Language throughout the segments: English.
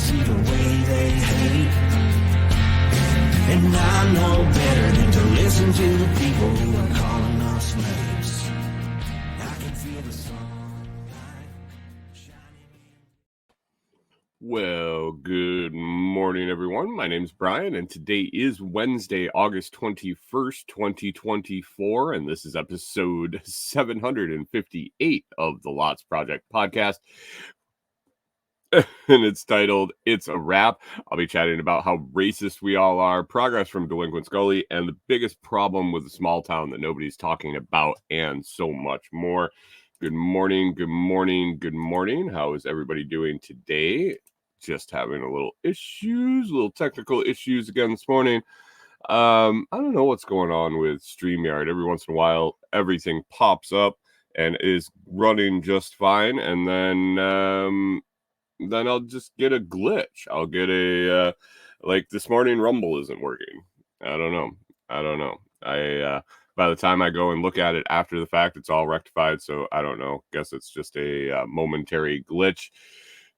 see the way they hate. And I know better than to listen to the people who are calling us slaves. I can feel the sunlight shining. Well, good morning, everyone. My name's Brian, and today is Wednesday, August 21st, 2024, and this is episode 758 of the Lots Project podcast. And it's titled, It's a Wrap. I'll be chatting about how racist we all are, progress from Delinquent Scully, and the biggest problem with a small town that nobody's talking about, and so much more. Good morning, good morning, good morning. How is everybody doing today? Just having a little technical issues again this morning. I don't know what's going on with StreamYard. Every once in a while, everything pops up and is running just fine, and then I'll just get a glitch. I'll get a, like this morning Rumble isn't working. I don't know. By the time I go and look at it after the fact, it's all rectified. So I don't know. Guess it's just a momentary glitch.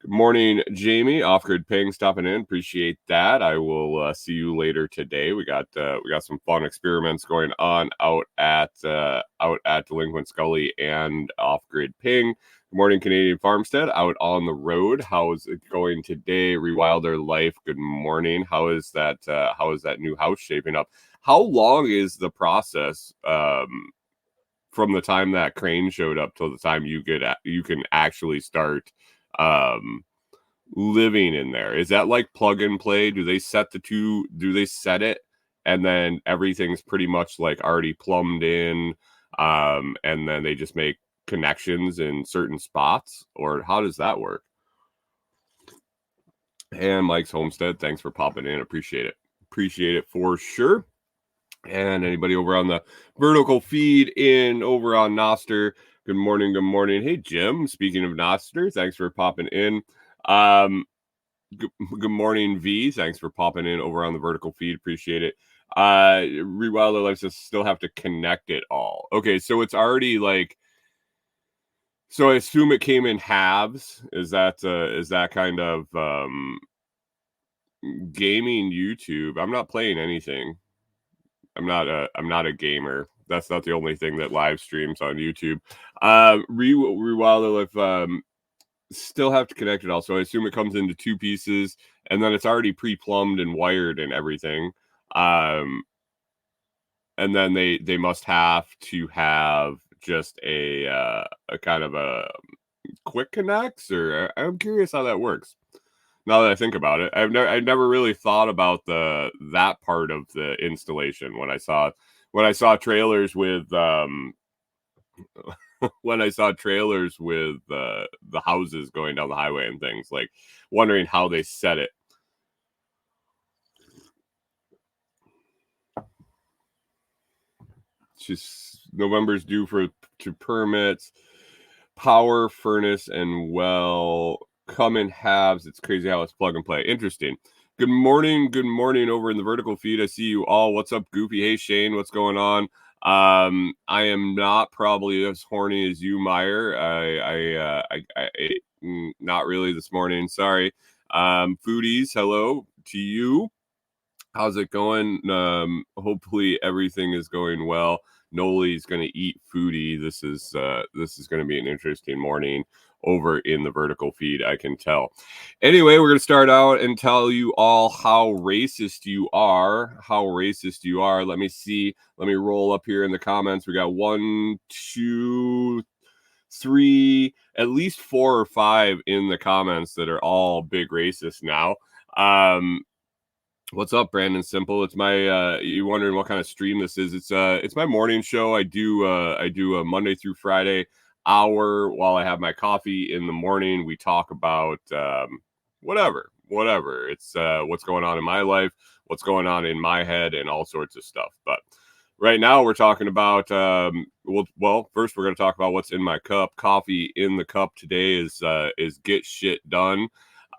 Good morning, Jamie. Off-grid ping stopping in. Appreciate that. I will see you later today. We got some fun experiments going on out at Delinquent Scully and Off-grid ping. Good morning, Canadian Farmstead, out on the road. How is it going today? Rewilder Life, good morning. How is that new house shaping up? How long is the process from the time that crane showed up till the time you can actually start living in there? Is that like plug and play? Do they set it and then everything's pretty much like already plumbed in, and then they just make connections in certain spots, or how does that work? And Mike's Homestead, thanks for popping in. Appreciate it for sure. And anybody over on the vertical feed over on Nostr, good morning. Hey Jim, speaking of Nostr, thanks for popping in. Good morning V, thanks for popping in over on the vertical feed. Appreciate it. Rewilder Life says still have to connect it all. Okay, so it's already like, so I assume it came in halves. Is that kind of gaming YouTube? I'm not playing anything. I'm not a gamer. That's not the only thing that live streams on YouTube. Rewilder Life still have to connect it all. So I assume it comes into two pieces, and then it's already pre-plumbed and wired and everything. And then they must have to have just a kind of a quick connects, or I'm curious how that works. Now that I think about it, I've never really thought about that part of the installation when I saw trailers with when I saw trailers with the houses going down the highway and things, like wondering how they set it. Just November's due to permits. Power, furnace, and well come in halves. It's crazy how it's plug and play. Interesting. Good morning over in the vertical feed. I see you all. What's up, Goofy? Hey Shane, what's going on? I am not probably as horny as you, Meyer. I not really this morning. Sorry. Foodies, hello to you. How's it going? Hopefully everything is going well. Noli's going to eat foodie. This is going to be an interesting morning over in the vertical feed, I can tell. Anyway, we're going to start out and tell you all how racist you are. Let me see. Let me roll up here in the comments. We got 1, 2, 3, at least 4 or 5 in the comments that are all big racists now. What's up, Brandon Simple? It's my you wondering what kind of stream this is. It's my morning show. I do a Monday through Friday hour while I have my coffee in the morning. We talk about whatever. It's what's going on in my life, what's going on in my head, and all sorts of stuff. But right now we're talking about well, first we're going to talk about what's in my cup. Coffee in the cup today is Get Shit Done.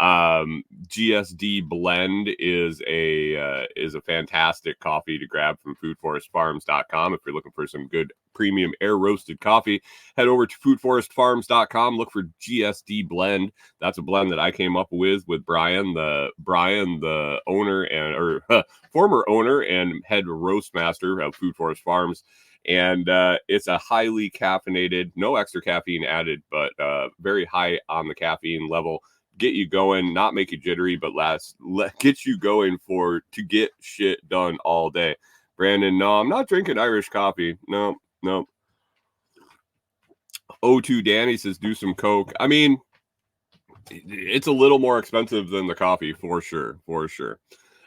GSD Blend is a fantastic coffee to grab from foodforestfarms.com. If you're looking for some good premium air roasted coffee, head over to foodforestfarms.com. Look for GSD Blend. That's a blend that I came up with Brian, the owner and former owner and head roast master of Food Forest Farms. And it's a highly caffeinated, no extra caffeine added, but very high on the caffeine level. Get you going, not make you jittery, but get you going to get shit done all day. Brandon, no, I'm not drinking Irish coffee. No. O2 Danny says do some Coke. I mean, it's a little more expensive than the coffee for sure.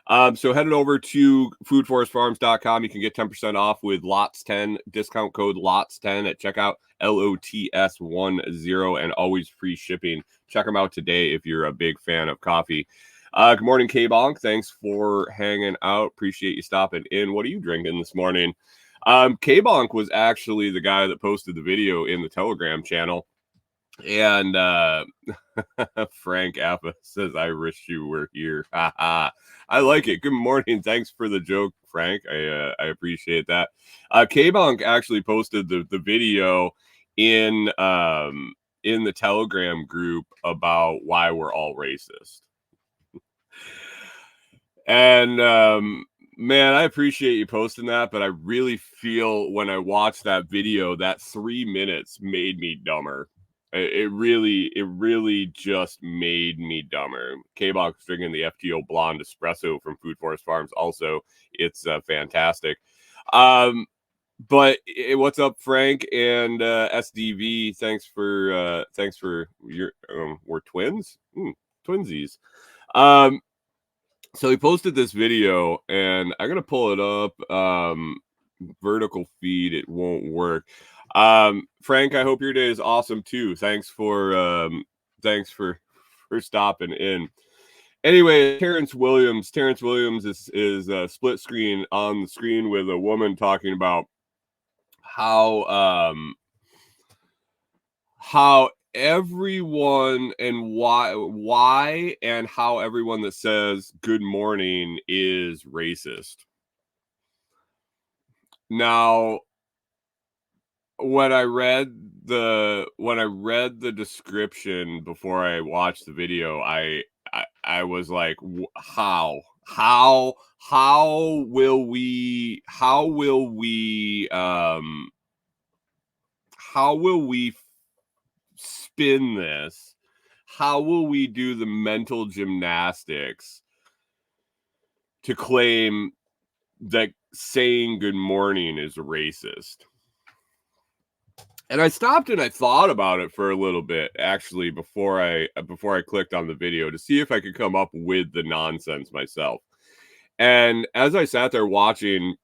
So head over to foodforestfarms.com. You can get 10% off with LOTS10, discount code LOTS10 at checkout, LOTS10, and always free shipping. Check them out today if you're a big fan of coffee. Good morning, K-Bonk. Thanks for hanging out. Appreciate you stopping in. What are you drinking this morning? K-Bonk was actually the guy that posted the video in the Telegram channel. And Frank Appa says, I wish you were here. I like it. Good morning. Thanks for the joke, Frank. I appreciate that. K-Bonk actually posted the video in the Telegram group about why we're all racist. And man, I appreciate you posting that, but I really feel when I watched that video, that 3 minutes made me dumber. It really just made me dumber. K-Box drinking the FTO Blonde Espresso from Food Forest Farms. Also, it's fantastic. But what's up, Frank and SDV? Thanks for your we're twins, twinsies. So he posted this video, and I'm gonna pull it up. Vertical feed, it won't work. Frank, I hope your day is awesome too. Thanks for stopping in. Anyway, Terrence Williams is split screen on the screen with a woman talking about how everyone and why and how everyone that says good morning is racist. Now, when I read the description before I watched the video, I was like, how will we spin this? How will we do the mental gymnastics to claim that saying good morning is racist? And I stopped and I thought about it for a little bit, actually, before I clicked on the video to see if I could come up with the nonsense myself. And as I sat there watching,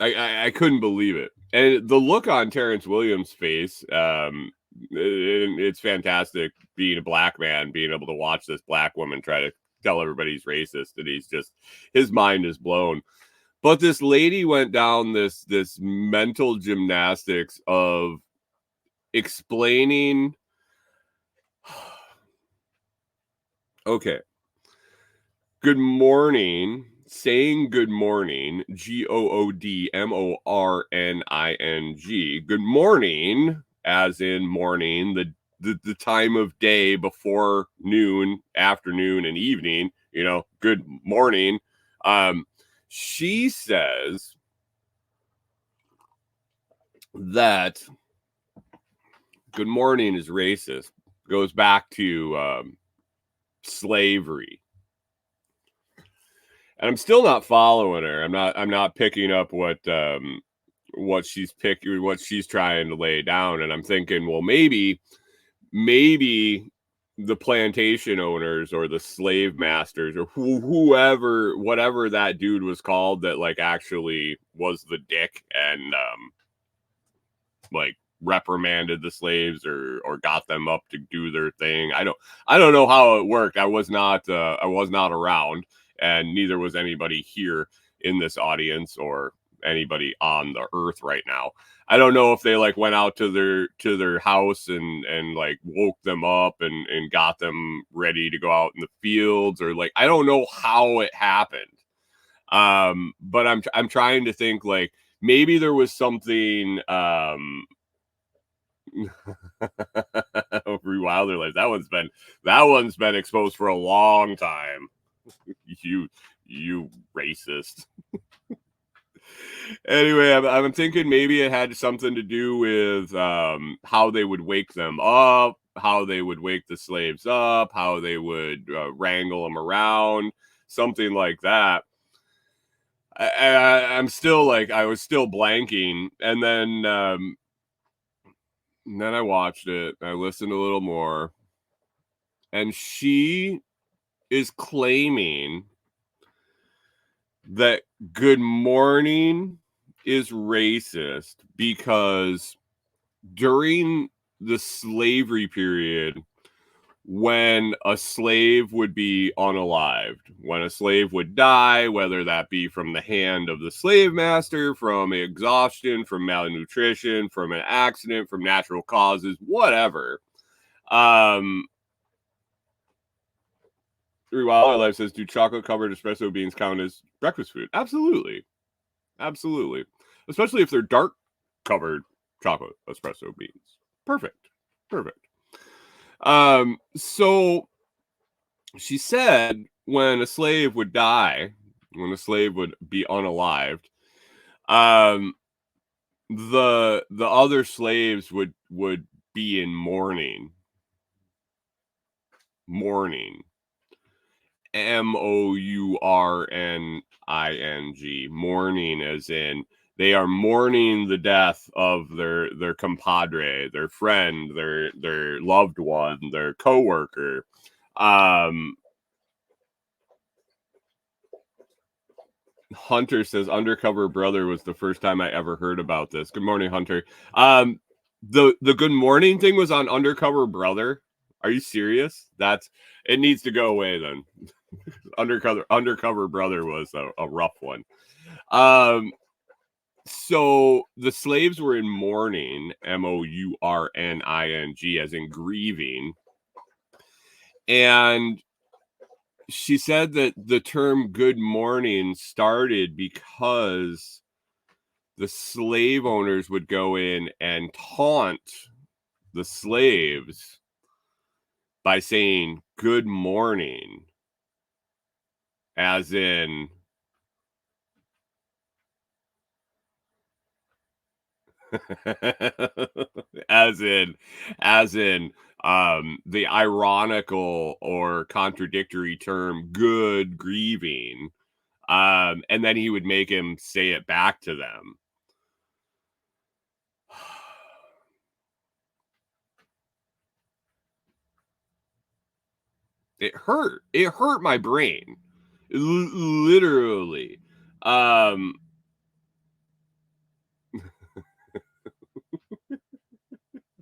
I couldn't believe it. And the look on Terrence Williams' face, it's fantastic being a black man, being able to watch this black woman try to tell everybody he's racist, and his mind is blown. But this lady went down this mental gymnastics of explaining. Okay. Good morning. Saying good morning. GOODMORNING. Good morning, as in morning, the time of day before noon, afternoon, and evening. Good morning. She says that good morning is racist. Goes back to slavery. And I'm still not following her. I'm not picking up what she's trying to lay down. And I'm thinking, well, maybe the plantation owners or the slave masters or whatever that dude was called that actually was the dick and reprimanded the slaves or got them up to do their thing. I don't know how it worked. I was not around, and neither was anybody here in this audience or anybody on the earth right now. I don't know if they like went out to their house and like woke them up and got them ready to go out in the fields, or like I don't know how it happened. But I'm trying to think, like maybe there was something over Wilder Life. That one's been exposed for a long time. You racist. Anyway, I'm thinking maybe it had something to do with how they would wake them up, how they would wake the slaves up, how they would wrangle them around, something like that. I'm still like, I was still blanking, and then I watched it. I listened a little more, and she is claiming that Good Morning is racist because during the slavery period, when a slave would be unalived, when a slave would die, whether that be from the hand of the slave master, from exhaustion, from malnutrition, from an accident, from natural causes, whatever. While Our Life says, do chocolate covered espresso beans count as breakfast food? Absolutely. Absolutely. Especially if they're dark covered chocolate espresso beans. Perfect. So she said when a slave would die, when a slave would be unalived, the other slaves would be in mourning. Mourning. mourning. Mourning, as in they are mourning the death of their compadre, their friend, their loved one, their coworker. Hunter says Undercover Brother was the first time I ever heard about this. Good morning, Hunter. The Good Morning thing was on Undercover Brother. Are you serious? It needs to go away then. Undercover Brother was a rough one. So the slaves were in mourning, mourning, as in grieving. And she said that the term Good Morning started because the slave owners would go in and taunt the slaves by saying good morning, as in as in the ironical or contradictory term good grieving, and then he would make him say it back to them. It hurt my brain, literally.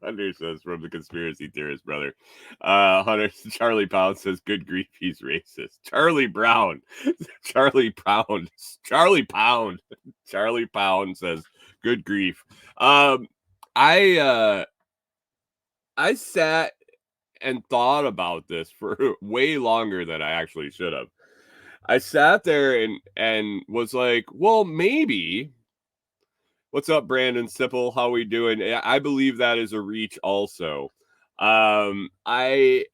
Hunter says, from the conspiracy theorist brother. Hunter Charlie Pound says, good grief, he's racist. Charlie Pound says, good grief. I sat and thought about this for way longer than I actually should have. I sat there and was like, well, maybe. What's up, Brandon Sipple? How we doing? I believe that is a reach also. I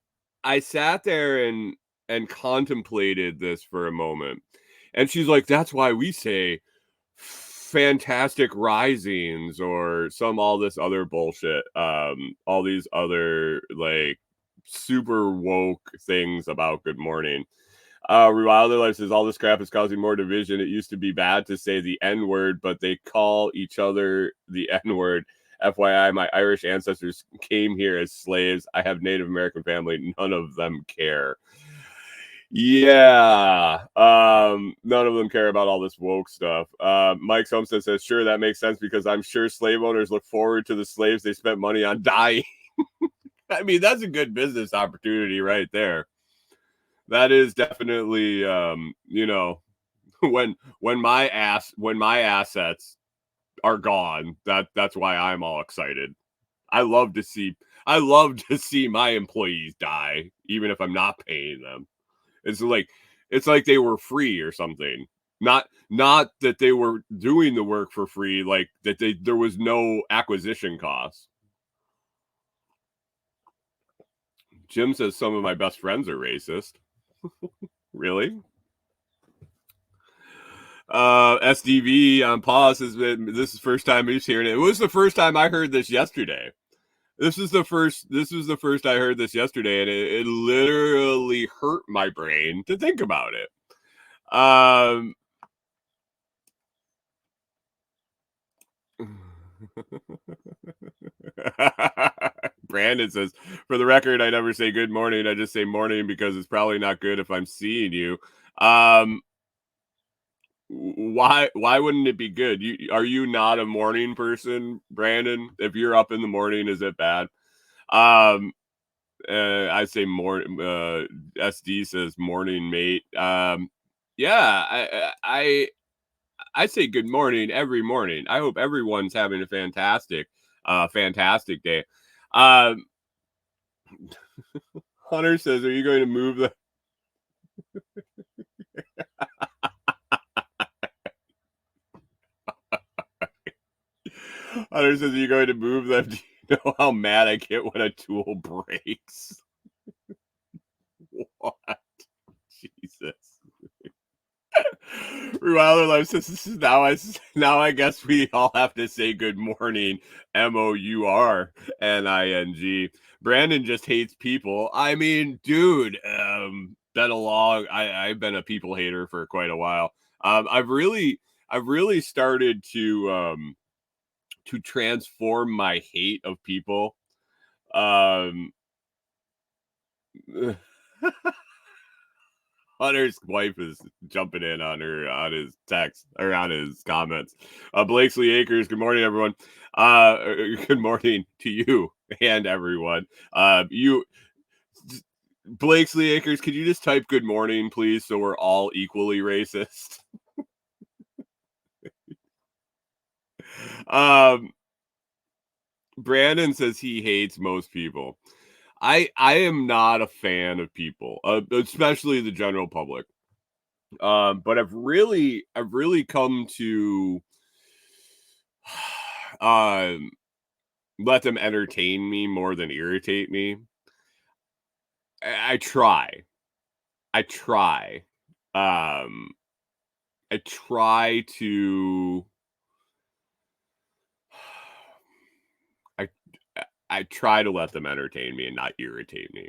sat there and contemplated this for a moment. And she's like, that's why we say fantastic risings or all this other bullshit. All these other like super woke things about Good Morning. Wilder Life says all this crap is causing more division. It used to be bad to say the N-word, but they call each other the N-word. FYI, my Irish ancestors came here as slaves. I have Native American family. None of them care. Yeah. None of them care about all this woke stuff. Mike Homestead says, sure, that makes sense because I'm sure slave owners look forward to the slaves they spent money on dying. I mean, that's a good business opportunity right there. That is definitely, when my assets are gone, that's why I'm all excited. I love to see my employees die, even if I'm not paying them. It's like they were free or something. Not that they were doing the work for free, like that there was no acquisition cost. Jim says some of my best friends are racist. Really? SDV on pause has been, this is the first time he's hearing it. It was the first time I heard this yesterday. This was the first I heard this yesterday, and it literally hurt my brain to think about it. Brandon says, for the record, I never say good morning. I just say morning because it's probably not good if I'm seeing you. Why wouldn't it be good? Are you not a morning person, Brandon? If you're up in the morning, is it bad? I say more. SD says morning, mate. Yeah, I say good morning every morning. I hope everyone's having a fantastic day. Hunter says, "Are you going to move the?" Hunter says, "Are you going to move them?" Do you know how mad I get when a tool breaks? What? Jesus. Wilder Life says, "This is now I guess we all have to say good morning." MOURNING. Brandon just hates people. I mean, dude, I've been a people hater for quite a while. I've really started to transform my hate of people. Hunter's wife is jumping in on his text or on his comments. Blakesley Acres, good morning, everyone. Good morning to you and everyone. Blakesley Acres, could you just type good morning, please, so we're all equally racist? Brandon says he hates most people. I am not a fan of people, especially the general public. But I've really come to let them entertain me more than irritate me. I try. I try to I try to let them entertain me and not irritate me.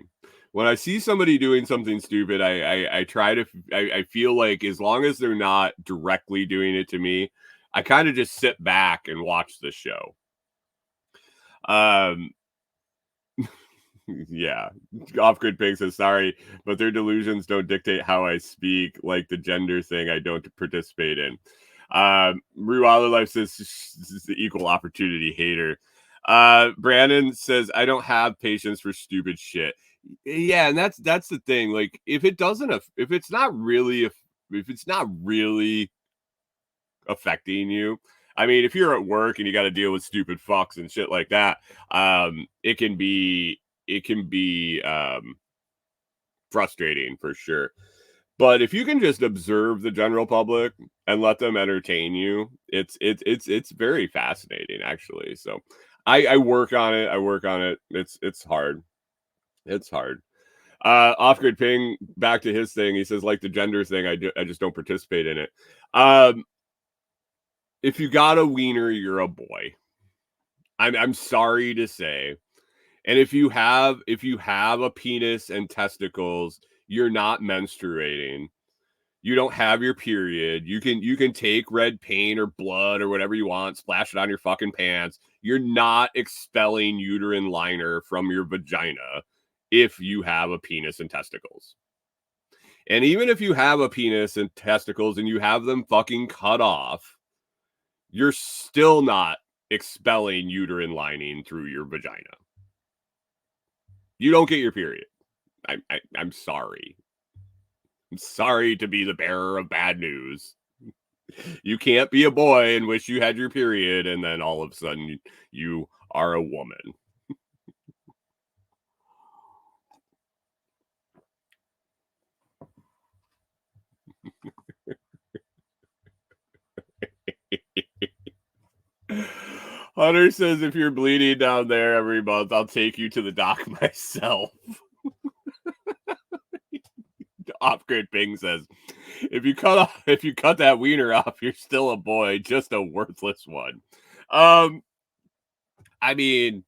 When I see somebody doing something stupid, I try to I feel like as long as they're not directly doing it to me, I kind of just sit back and watch the show. Yeah. Off Grid Pig says, sorry, but their delusions don't dictate how I speak, like the gender thing I don't participate in. Rue Life says, this is the equal opportunity hater. Brandon says, I don't have patience for stupid shit. Yeah, and that's the thing. Like, if it's not really affecting you, I mean, if you're at work and you got to deal with stupid fucks and shit like that, it can be frustrating for sure. But if you can just observe the general public and let them entertain you, it's very fascinating, actually. So I work on it. It's hard. It's hard. Off Grid Ping, back to his thing. He says, like the gender thing, I just don't participate in it. If you got a wiener, you're a boy. I'm sorry to say. And if you have a penis and testicles, you're not menstruating. You don't have your period. You can take red paint or blood or whatever you want, splash it on your fucking pants. You're not expelling uterine liner from your vagina if you have a penis and testicles. And even if you have a penis and testicles and you have them fucking cut off, you're still not expelling uterine lining through your vagina. You don't get your period. I'm sorry. I'm sorry to be the bearer of bad news. You can't be a boy and wish you had your period, and then all of a sudden you are a woman. Hunter says, if you're bleeding down there every month, I'll take you to the doc myself. Off-grid Ping says, if you cut that wiener off, you're still a boy, just a worthless one. I mean,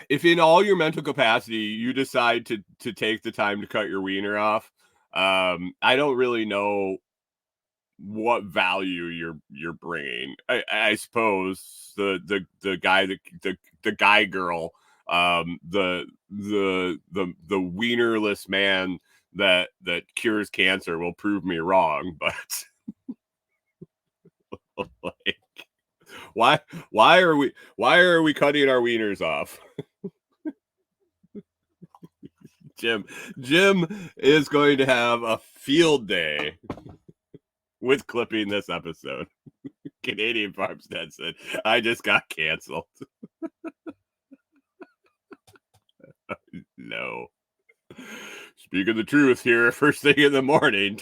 if in all your mental capacity you decide to take the time to cut your wiener off, I don't really know what value you're bringing. I suppose the guy the guy girl, the wienerless man that cures cancer will prove me wrong, but like, why are we cutting our wieners off? Jim is going to have a field day with clipping this episode. Canadian Farmstead said, I just got canceled. No. Speaking the truth here, first thing in the morning.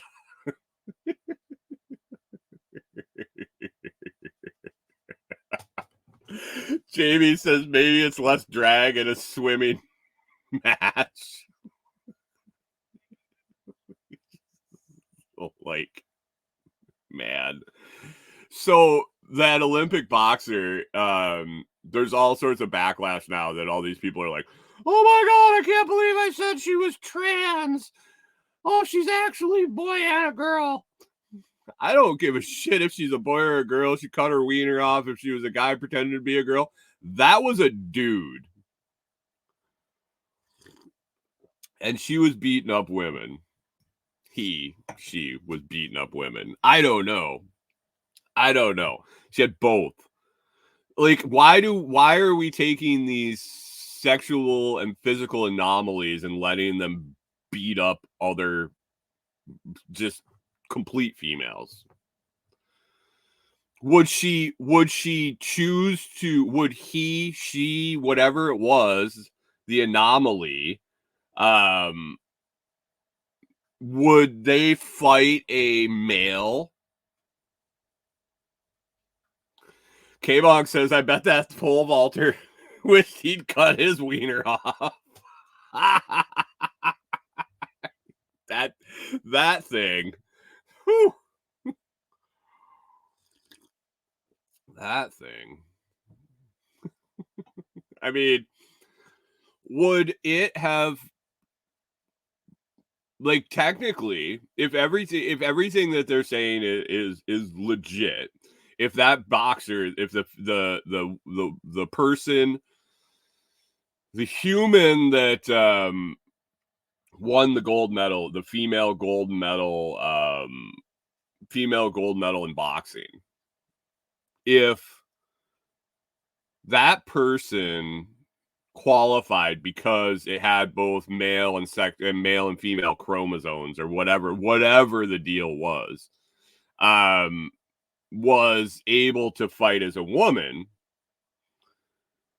Jamie says maybe it's less drag in a swimming match. Like, man. So that Olympic boxer, there's all sorts of backlash now that all these people are like, oh my God, I can't believe I said she was trans. Oh, she's actually a boy and a girl. I don't give a shit if she's a boy or a girl. She cut her wiener off. If she was a guy pretending to be a girl, that was a dude. And she was beating up women. She was beating up women. I don't know. She had both. Like, why are we taking these sexual and physical anomalies and letting them beat up other just complete females? Would she choose to, would he, she, whatever it was, the anomaly, would they fight a male? K-Bog says, I bet that pole vaulter wished he'd cut his wiener off. that thing. Whew. That thing. I mean, would it have, like, technically, if everything that they're saying is legit, if that boxer, if the person, the human that won the gold medal, the female gold medal in boxing, if that person qualified because it had both male and female chromosomes or whatever the deal was able to fight as a woman,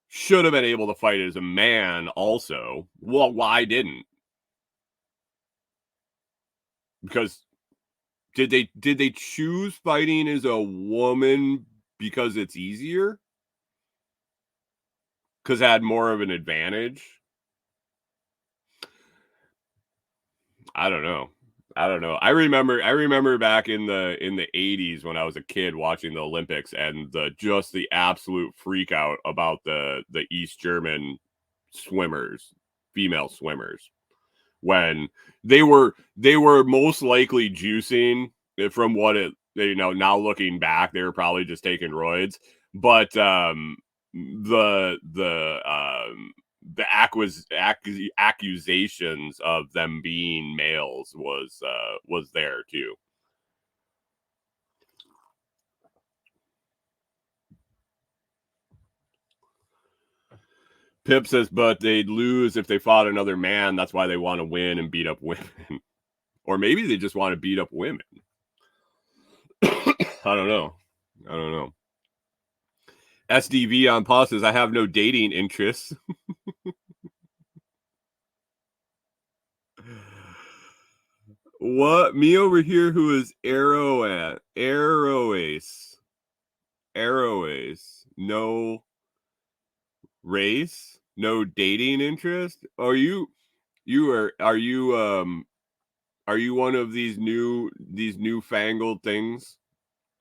should have been able to fight as a man also. Well, why didn't? Because did they choose fighting as a woman because it's easier? Because it had more of an advantage? I don't know. I remember back in the 80s when I was a kid watching the Olympics and the absolute freak out about the East German swimmers, female swimmers, when they were most likely juicing, from what it, now looking back, they were probably just taking roids, but the accusations of them being males was there too. Pip says, but they'd lose if they fought another man. That's why they want to win and beat up women. Or maybe they just want to beat up women. I don't know. SDV on pause says, I have no dating interests. What? Me over here who is Arrowace. No race? No dating interest? Are you one of these newfangled things?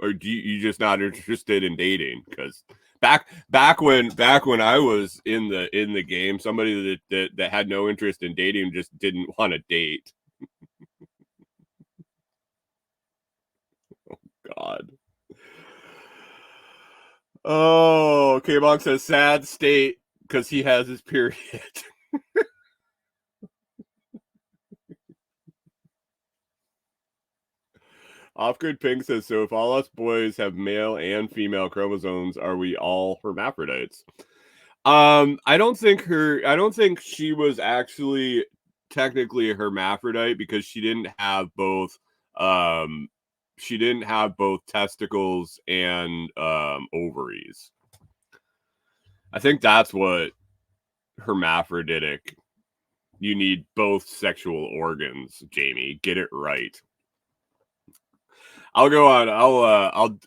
Or do you just not interested in dating? Because back when I was in the game, somebody that had no interest in dating just didn't want to date. God. Oh, K-Bonk says sad state because he has his period. Off-grid Pink says, so if all us boys have male and female chromosomes, are we all hermaphrodites? I don't think she was actually technically a hermaphrodite because she didn't have both testicles and ovaries. I think that's what hermaphroditic. You need both sexual organs, Jamie. Get it right. I'll go on.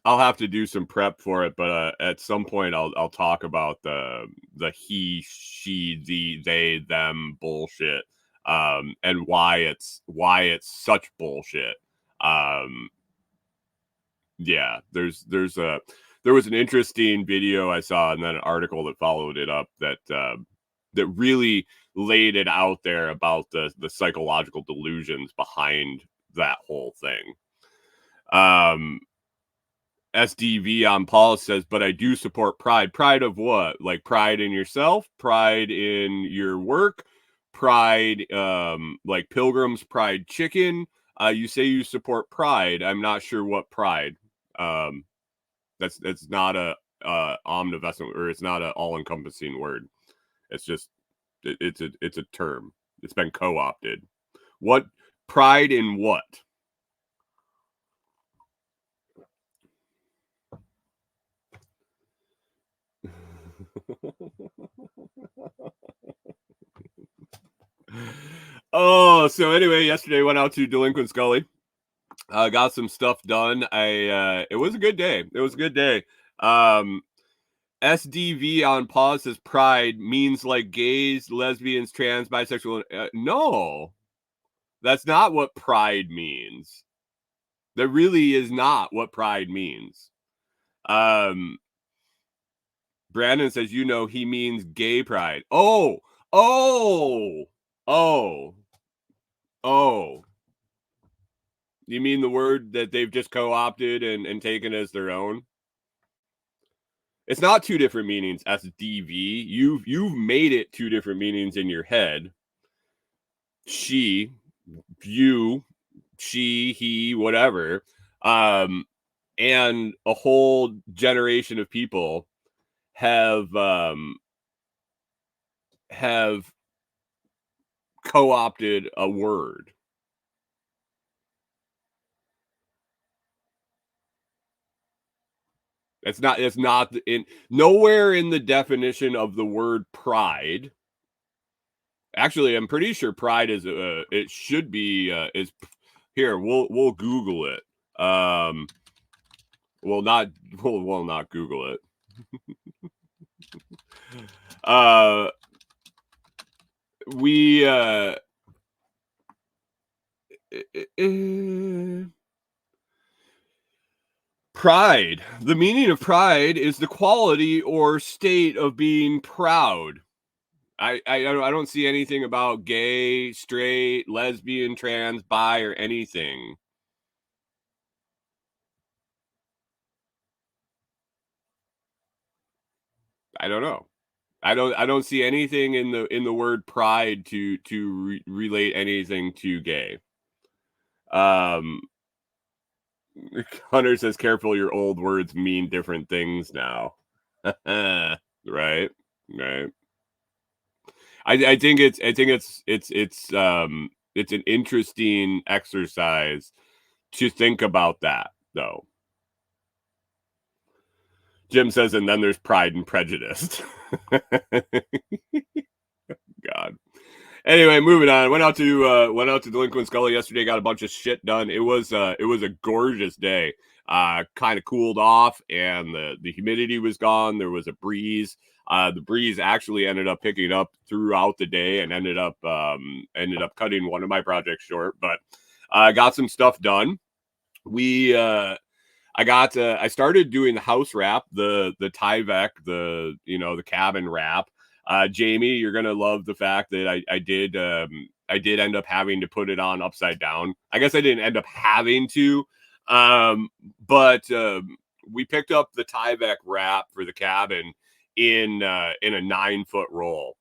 I'll have to do some prep for it, but at some point I'll talk about the he, she, they, them bullshit, and why it's such bullshit. Yeah, there was an interesting video I saw and then an article that followed it up that really laid it out there about the psychological delusions behind that whole thing. SDV on Paul says, but I do support pride. Pride of what? Like pride in yourself, pride in your work, pride, like Pilgrim's Pride Chicken. You say you support pride. I'm not sure what pride. That's not a omnivescent, or it's not an all-encompassing word. It's just it's a term. It's been co-opted. What pride in what? Oh, so anyway, yesterday went out to Delinquent Scully. Got some stuff done. It was a good day. SDV on pause says pride means like gays, lesbians, trans, bisexual. No, that's not what pride means. That really is not what pride means. Brandon says, he means gay pride. Oh. You mean the word that they've just co-opted and taken as their own? It's not two different meanings, SDV. You've made it two different meanings in your head. She, you, she, he, whatever. And a whole generation of people have co-opted a word. It's not in nowhere in the definition of the word pride. Actually, I'm pretty sure pride is it should be is here. We'll Google it. We'll not Google it. Pride. The meaning of pride is the quality or state of being proud. I don't see anything about gay, straight, lesbian, trans, bi, or anything. I don't know. I don't see anything in the word pride to relate anything to gay. Hunter says, "Careful, your old words mean different things now." Right. I think it's an interesting exercise to think about that, though. Jim says, and then there's Pride and Prejudice. God. Anyway, moving on. Went out to Delinquent Scully yesterday. Got a bunch of shit done. It was a gorgeous day. Kind of cooled off, and the humidity was gone. There was a breeze. The breeze actually ended up picking up throughout the day, and ended up cutting one of my projects short. But I got some stuff done. I started doing the house wrap, the Tyvek, the cabin wrap. Jamie, you're gonna love the fact that I did end up having to put it on upside down. I guess I didn't end up having to, but we picked up the Tyvek wrap for the cabin in a 9-foot roll.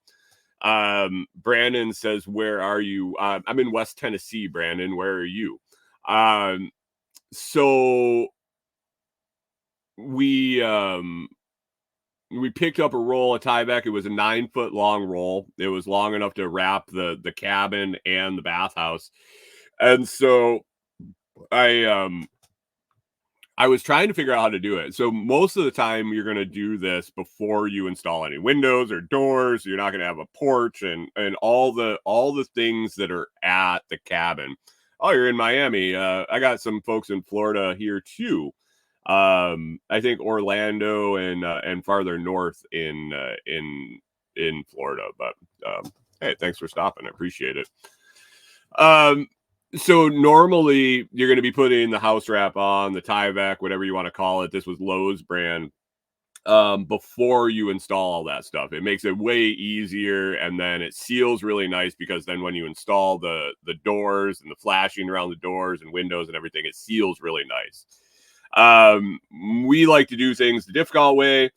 Brandon says, "Where are you?" I'm in West Tennessee. Brandon, where are you? So we picked up a roll of Tyvek. It was a 9-foot long roll. It was long enough to wrap the cabin and the bathhouse. And so I was trying to figure out how to do it. So most of the time you're going to do this before you install any windows or doors. You're not going to have a porch and all the things that are at the cabin. Oh, you're in Miami. I got some folks in Florida here too. I think Orlando and farther north in Florida, but hey, thanks for stopping. I appreciate it. So normally you're going to be putting the house wrap on, the Tyvek, whatever you want to call it. This was Lowe's brand. Before you install all that stuff, it makes it way easier, and then it seals really nice, because then when you install the doors and the flashing around the doors and windows and everything, it seals really nice. We like to do things the difficult way.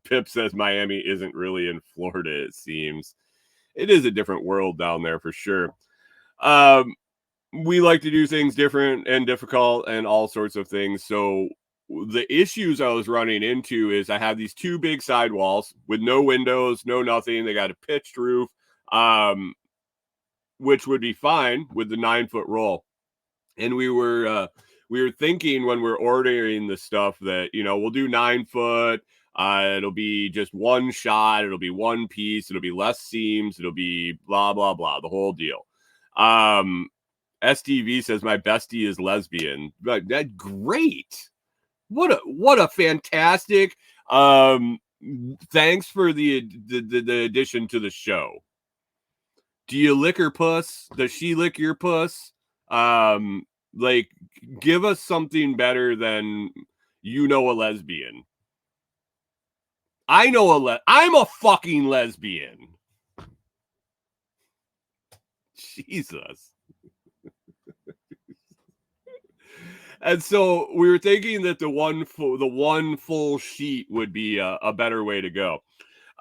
Pip says Miami isn't really in Florida, it seems. It is a different world down there for sure. We like to do things different and difficult and all sorts of things. So the issues I was running into is I have these two big sidewalls with no windows, no nothing. They got a pitched roof, which would be fine with the 9-foot roll. And we were thinking when we're ordering the stuff that, we'll do 9-foot. It'll be just one shot. It'll be one piece. It'll be less seams. It'll be blah, blah, blah, the whole deal. STV says my bestie is lesbian. That's great. What a fantastic. Thanks for the addition to the show. Do you lick her puss? Does she lick your puss? Like, give us something better than a lesbian. I'm a fucking lesbian. Jesus. And so we were thinking that the one full sheet would be a better way to go.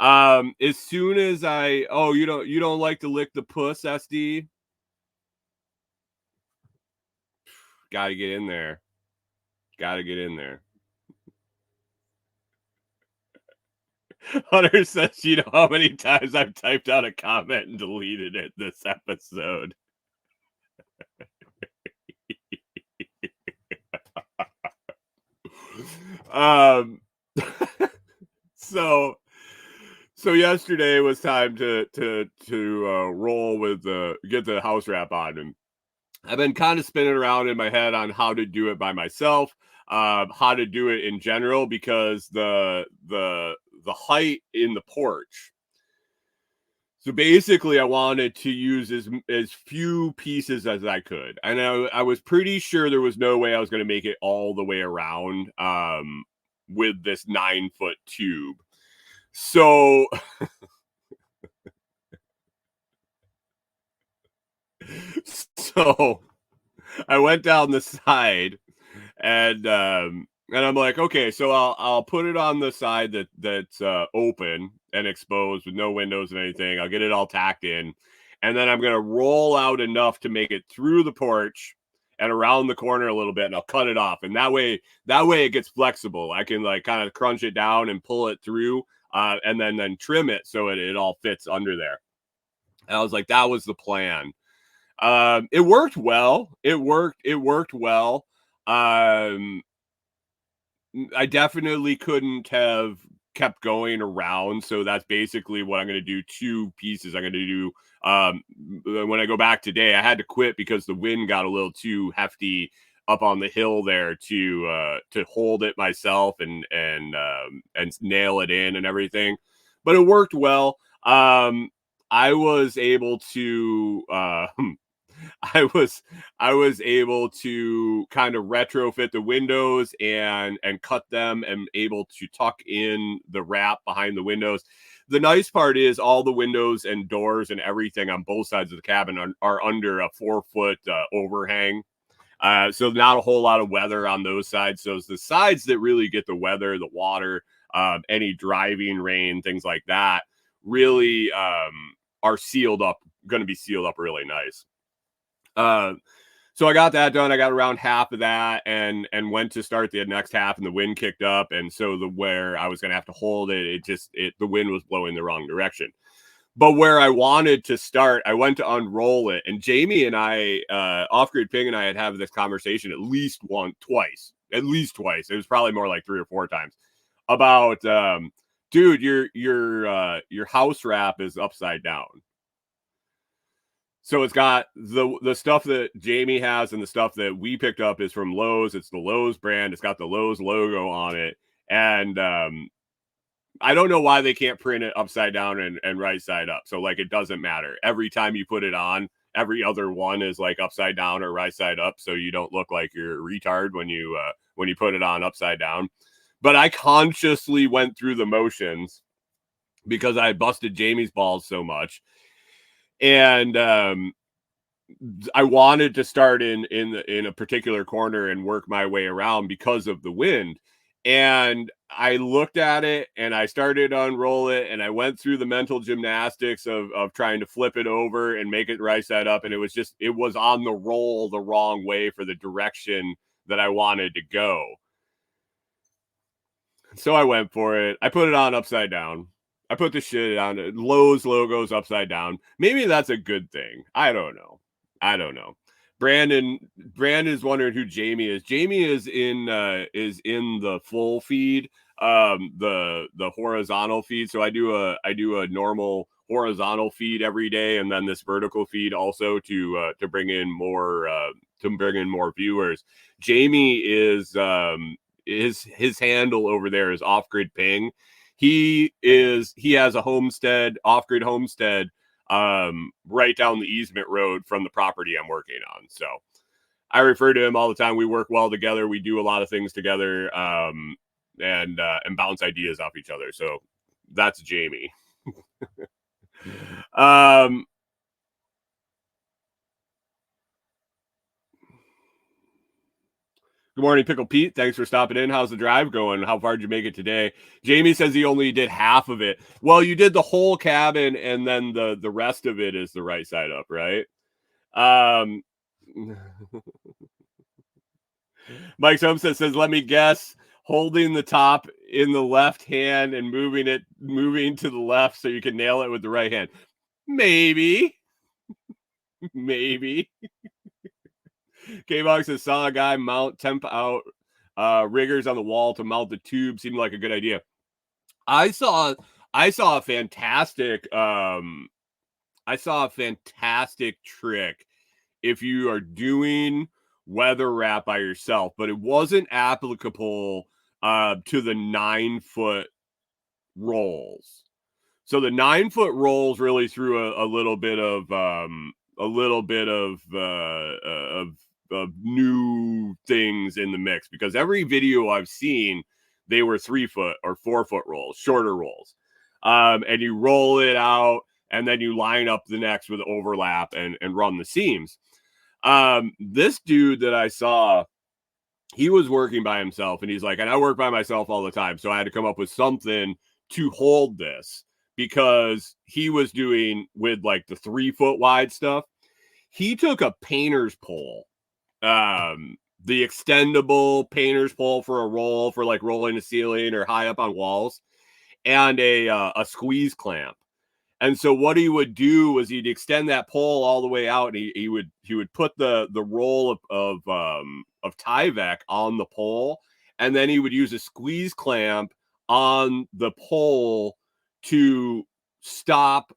As soon as you don't like to lick the puss, SD? Gotta get in there. Hunter says, how many times I've typed out a comment and deleted it this episode. So yesterday was time to roll with get the house wrap on, and I've been kind of spinning around in my head on how to do it by myself, how to do it in general, because the height in the porch. So basically, I wanted to use as few pieces as I could, and I was pretty sure there was no way I was going to make it all the way around with this 9-foot tube. So I went down the side, and I'm like, okay, so I'll put it on the side that's open and exposed with no windows and anything. I'll get it all tacked in, and then I'm gonna roll out enough to make it through the porch and around the corner a little bit, and I'll cut it off. And that way it gets flexible. I can like kind of crunch it down and pull it through, and then trim it so it all fits under there. And I was like, that was the plan. It worked well. It worked well. I definitely couldn't have kept going around. So that's basically what I'm going to do. 2 pieces. I'm going to do when I go back today. I had to quit because the wind got a little too hefty up on the hill there to hold it myself and nail it in and everything. But it worked well. I was able to I was able to kind of retrofit the windows and cut them and able to tuck in the wrap behind the windows. The nice part is all the windows and doors and everything on both sides of the cabin are under a 4-foot overhang. So not a whole lot of weather on those sides. So it's the sides that really get the weather, the water, any driving rain, things like that, really are sealed up, going to be sealed up really nice. So I got that done. I got around half of that and went to start the next half, and the wind kicked up. And so where I was going to have to hold it, the wind was blowing the wrong direction. But where I wanted to start, I went to unroll it, and Jamie and I, Off-Grid Ping and I had this conversation at least twice. It was probably more like 3 or 4 times about, dude, your house wrap is upside down. So it's got the stuff that Jamie has and the stuff that we picked up is from Lowe's. It's the Lowe's brand. It's got the Lowe's logo on it. And I don't know why they can't print it upside down and right side up. So like, it doesn't matter. Every time you put it on, every other one is like upside down or right side up. So you don't look like you're a retard when you put it on upside down. But I consciously went through the motions because I busted Jamie's balls so much. And I wanted to start in a particular corner and work my way around because of the wind. And I looked at it and I started to unroll it, and I went through the mental gymnastics of trying to flip it over and make it right side up. And it was on the roll the wrong way for the direction that I wanted to go. So I went for it. I put it on upside down. I put the shit on it. Lowe's logo's upside down. Maybe that's a good thing. I don't know. Brandon is wondering who Jamie is. Jamie is in the full feed, the horizontal feed. So I do a normal horizontal feed every day, and then this vertical feed also to bring in more viewers. Jamie is his handle over there is Off-Grid Ping. He has a homestead, Off-Grid homestead, right down the easement road from the property I'm working on. So I refer to him all the time. We work well together. We do a lot of things together, and bounce ideas off each other. So that's Jamie. Good morning, Pickle Pete. Thanks for stopping in. How's the drive going? How far did you make it today? Jamie says he only did half of it. Well, you did the whole cabin, and then the rest of it is the right side up, right? Mike Somstead says, let me guess, holding the top in the left hand and moving to the left so you can nail it with the right hand. Maybe. K-Box says, saw a guy mount temp out riggers on the wall to mount the tube. Seemed like a good idea. I saw a fantastic trick if you are doing weather wrap by yourself, but it wasn't applicable to the 9-foot rolls. So the 9-foot rolls really threw a little bit of new things in the mix, because every video I've seen, they were 3-foot or 4-foot rolls, shorter rolls. And you roll it out, and then you line up the next with overlap and run the seams. This dude that I saw, he was working by himself, and he's like, and I work by myself all the time. So I had to come up with something to hold this, because he was doing with like the 3-foot wide stuff. He took a painter's pole, the extendable painter's pole for a roll, for like rolling the ceiling or high up on walls, and a squeeze clamp. And so what he would do was he'd extend that pole all the way out, and he would put the roll of Tyvek on the pole, and then he would use a squeeze clamp on the pole to stop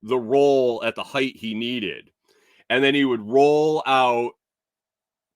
the roll at the height he needed. And then he would roll out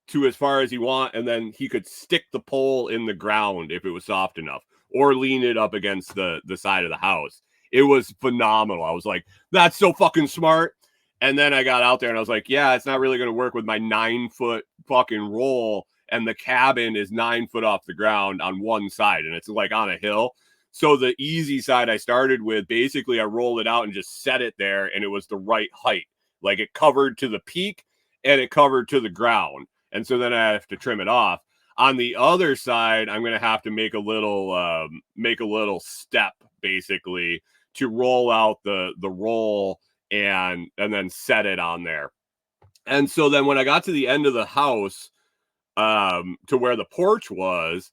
to as far as he want, and then he could stick the pole in the ground if it was soft enough, or lean it up against the side of the house. It was phenomenal. I was like, that's so fucking smart. And then I got out there and I was like, yeah, it's not really going to work with my 9-foot fucking roll. And the cabin is 9 foot off the ground on one side, and it's like on a hill. So the easy side I started with, basically I rolled it out and just set it there, and it was the right height. Like it covered to the peak and it covered to the ground. And so then I have to trim it off. On the other side, I'm going to have to make a little step basically to roll out the roll and then set it on there. And so then when I got to the end of the house, to where the porch was,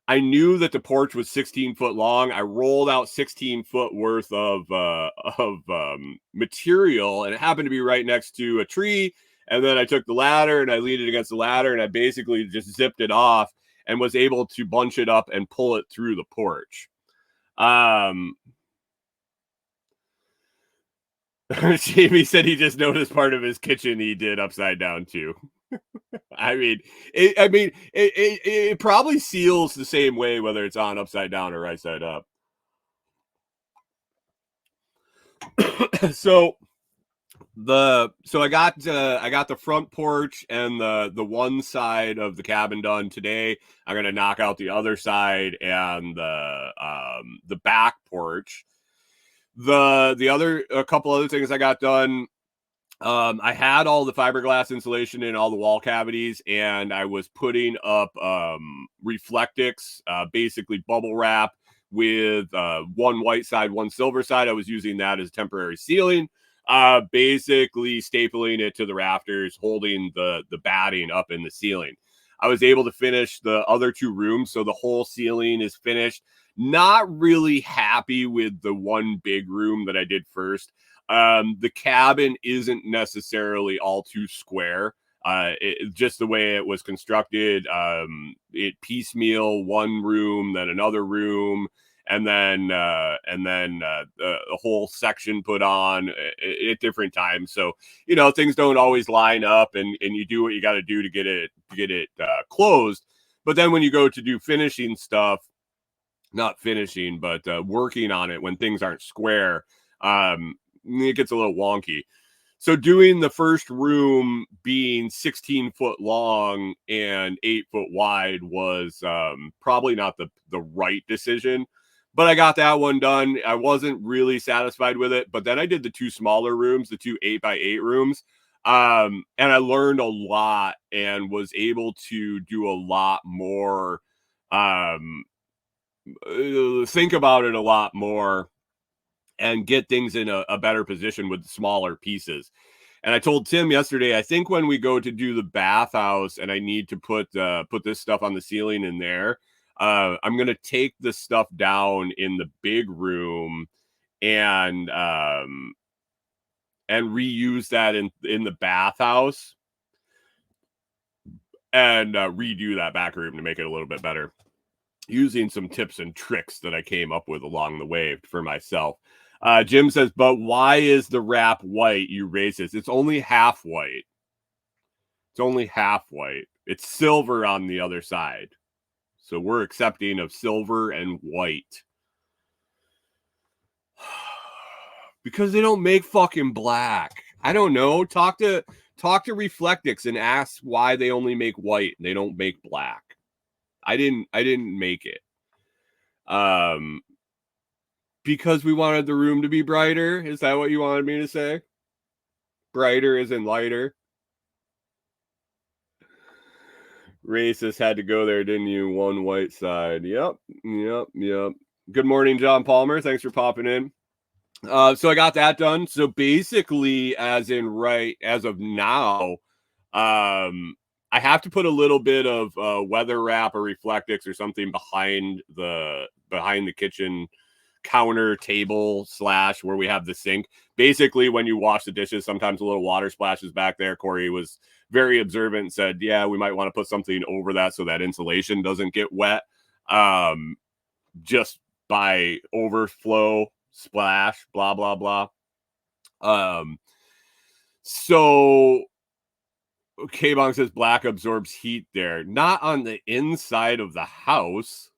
I knew that the porch was 16 foot long. I rolled out 16 foot worth of material, and it happened to be right next to a tree. And then I took the ladder and I leaned it against the ladder, and I basically just zipped it off and was able to bunch it up and pull it through the porch. Jamie said he just noticed part of his kitchen he did upside down too. I mean, it probably seals the same way whether it's on upside down or right side up. So I got the front porch and the one side of the cabin done today. I'm gonna knock out the other side and the back porch. A couple other things I got done. I had all the fiberglass insulation in all the wall cavities, and I was putting up Reflectix, basically bubble wrap with one white side, one silver side. I was using that as temporary ceiling, basically stapling it to the rafters, holding the batting up in the ceiling. I was able to finish the other two rooms, so the whole ceiling is finished. Not really happy with the one big room that I did first. The cabin isn't necessarily all too square. Just the way it was constructed, it piecemeal one room, then another room, and then a whole section put on at different times. So, things don't always line up, and you do what you got to do to get it closed. But then when you go to do finishing stuff, not finishing, but working on it when things aren't square, it gets a little wonky. So doing the first room being 16 foot long and 8 foot wide was probably not the right decision, but I got that one done. I wasn't really satisfied with it, but then I did the two smaller rooms, the two 8x8 rooms. And I learned a lot and was able to do a lot more, think about it a lot more, and get things in a better position with smaller pieces. And I told Tim yesterday, I think when we go to do the bathhouse and I need to put this stuff on the ceiling in there, I'm going to take the stuff down in the big room and reuse that in the bathhouse and redo that back room to make it a little bit better, using some tips and tricks that I came up with along the way for myself. Jim says, but why is the wrap white, you racist? It's only half white. It's only half white. It's silver on the other side. So we're accepting of silver and white. Because they don't make fucking black. I don't know. Talk to Reflectix and ask why they only make white and they don't make black. I didn't make it. Because we wanted the room to be brighter. Is that what you wanted me to say? Brighter isn't lighter. Racist had to go there, didn't you? One white side. Yep. Good morning, John Palmer. Thanks for popping in. So I got that done. So basically, as of now, I have to put a little bit of weather wrap or Reflectix or something behind the kitchen counter table / where we have the sink. Basically, when you wash the dishes, sometimes a little water splashes back there. Corey was very observant and said, yeah, we might want to put something over that so that insulation doesn't get wet. Just by overflow, splash, blah, blah, blah. So K-Bong says black absorbs heat there. Not on the inside of the house.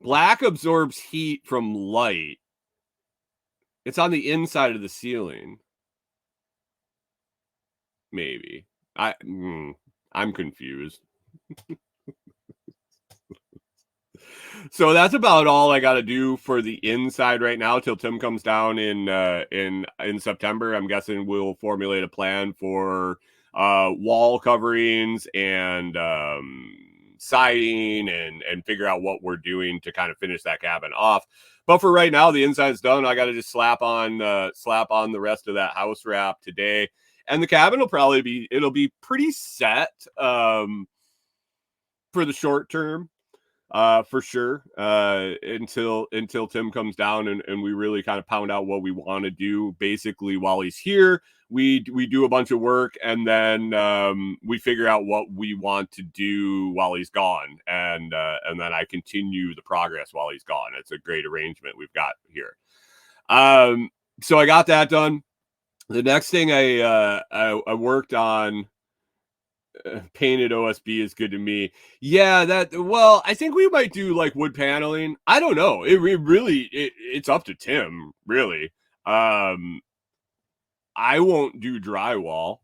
Black absorbs heat from light. It's on the inside of the ceiling. Maybe. I'm confused. So that's about all I got to do for the inside right now till Tim comes down in September. I'm guessing we'll formulate a plan for wall coverings and siding and figure out what we're doing to kind of finish that cabin off. But for right now, the inside's done. I got to just slap on the rest of that house wrap today, and the cabin will probably be pretty set for the short term. For sure, until Tim comes down and we really kind of pound out what we want to do. Basically, while he's here, we do a bunch of work, and then we figure out what we want to do while he's gone, and then I continue the progress while he's gone. It's a great arrangement we've got here. So I got that done. The next thing I worked on. Painted OSB is good to me. Yeah, I think we might do like wood paneling. I don't know. It's up to Tim, really. I won't do drywall.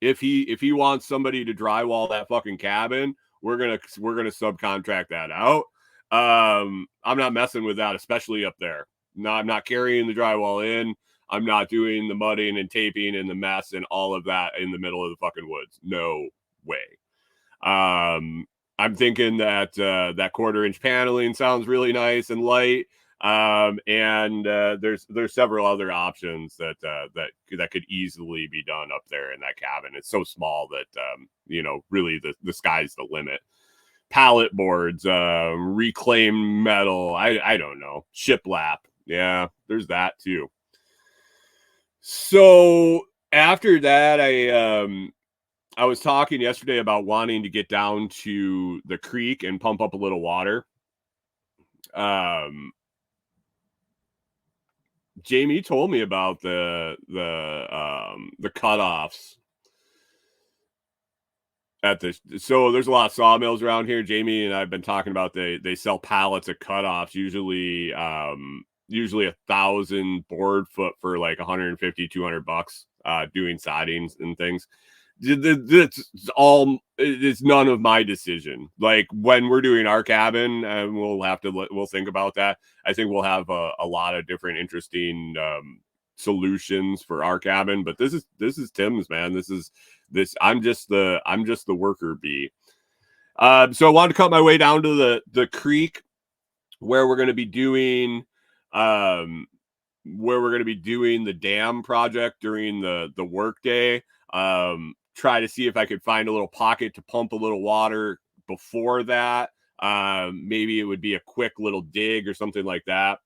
If he wants somebody to drywall that fucking cabin, we're gonna subcontract that out. I'm not messing with that, especially up there. No, I'm not carrying the drywall in. I'm not doing the mudding and taping and the mess and all of that in the middle of the fucking woods. No way. I'm thinking that that 1/4-inch paneling sounds really nice and light. And there's several other options that could easily be done up there in that cabin. It's so small that really the sky's the limit. Pallet boards, reclaimed metal. I don't know. Shiplap. Yeah, there's that too. So after that, I was talking yesterday about wanting to get down to the creek and pump up a little water. Jamie told me about the cutoffs so there's a lot of sawmills around here. Jamie and I've been talking about they sell pallets of cutoffs, usually 1,000 board foot for like $150-$200 doing sidings and things. It's none of my decision. Like when we're doing our cabin, we'll think about that. I think we'll have a lot of different interesting solutions for our cabin, but this is Tim's, man. I'm just the worker bee. So I wanted to cut my way down to the creek where we're going to be doing the dam project during the work day. Try to see if I could find a little pocket to pump a little water before that. Maybe it would be a quick little dig or something like that.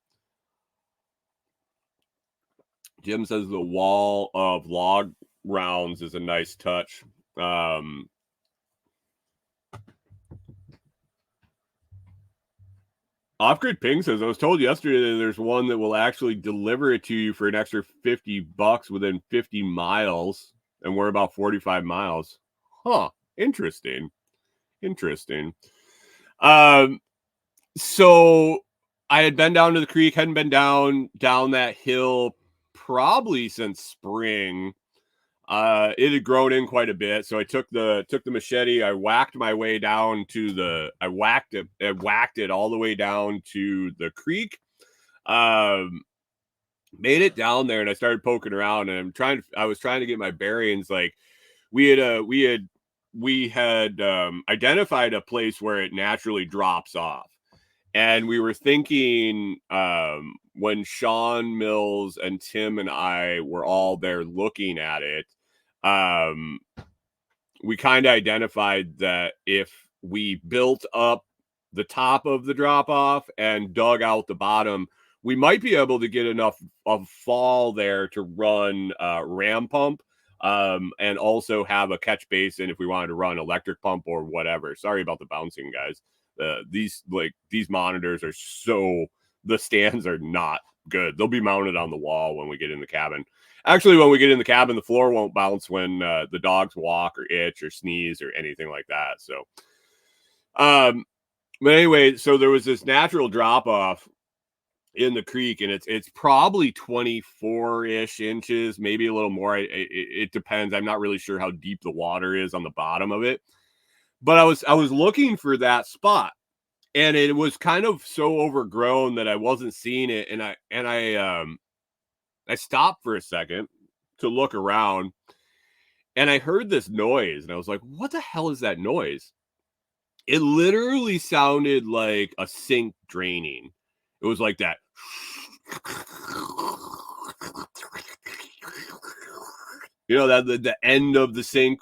Jim says the wall of log rounds is a nice touch. Off-Grid Ping says, I was told yesterday that there's one that will actually deliver it to you for an extra $50 within 50 miles. And we're about 45 miles. Huh. Interesting. So I had been down to the creek, hadn't been down that hill probably since spring. It had grown in quite a bit. So I took the machete, I whacked my way down to I whacked it all the way down to the creek. Made it down there and I started poking around and I was trying to get my bearings. Like we had identified a place where it naturally drops off. And we were thinking when Sean Mills and Tim and I were all there looking at it, we kind of identified that if we built up the top of the drop off and dug out the bottom, we might be able to get enough of fall there to run ram pump, and also have a catch basin if we wanted to run electric pump or whatever. Sorry about the bouncing, guys. These monitors are the stands are not good. They'll be mounted on the wall when we get in the cabin. Actually, when we get in the cabin, the floor won't bounce when the dogs walk or itch or sneeze or anything like that. So, but anyway, so there was this natural drop off in the creek, and it's probably 24-ish inches, maybe a little more. It depends. I'm not really sure how deep the water is on the bottom of it, but I was looking for that spot, and it was kind of so overgrown that I wasn't seeing it, and I stopped for a second to look around, and I heard this noise, and I was like, what the hell is that noise? It literally sounded like a sink draining. It was like that. You know, that the end of the sink,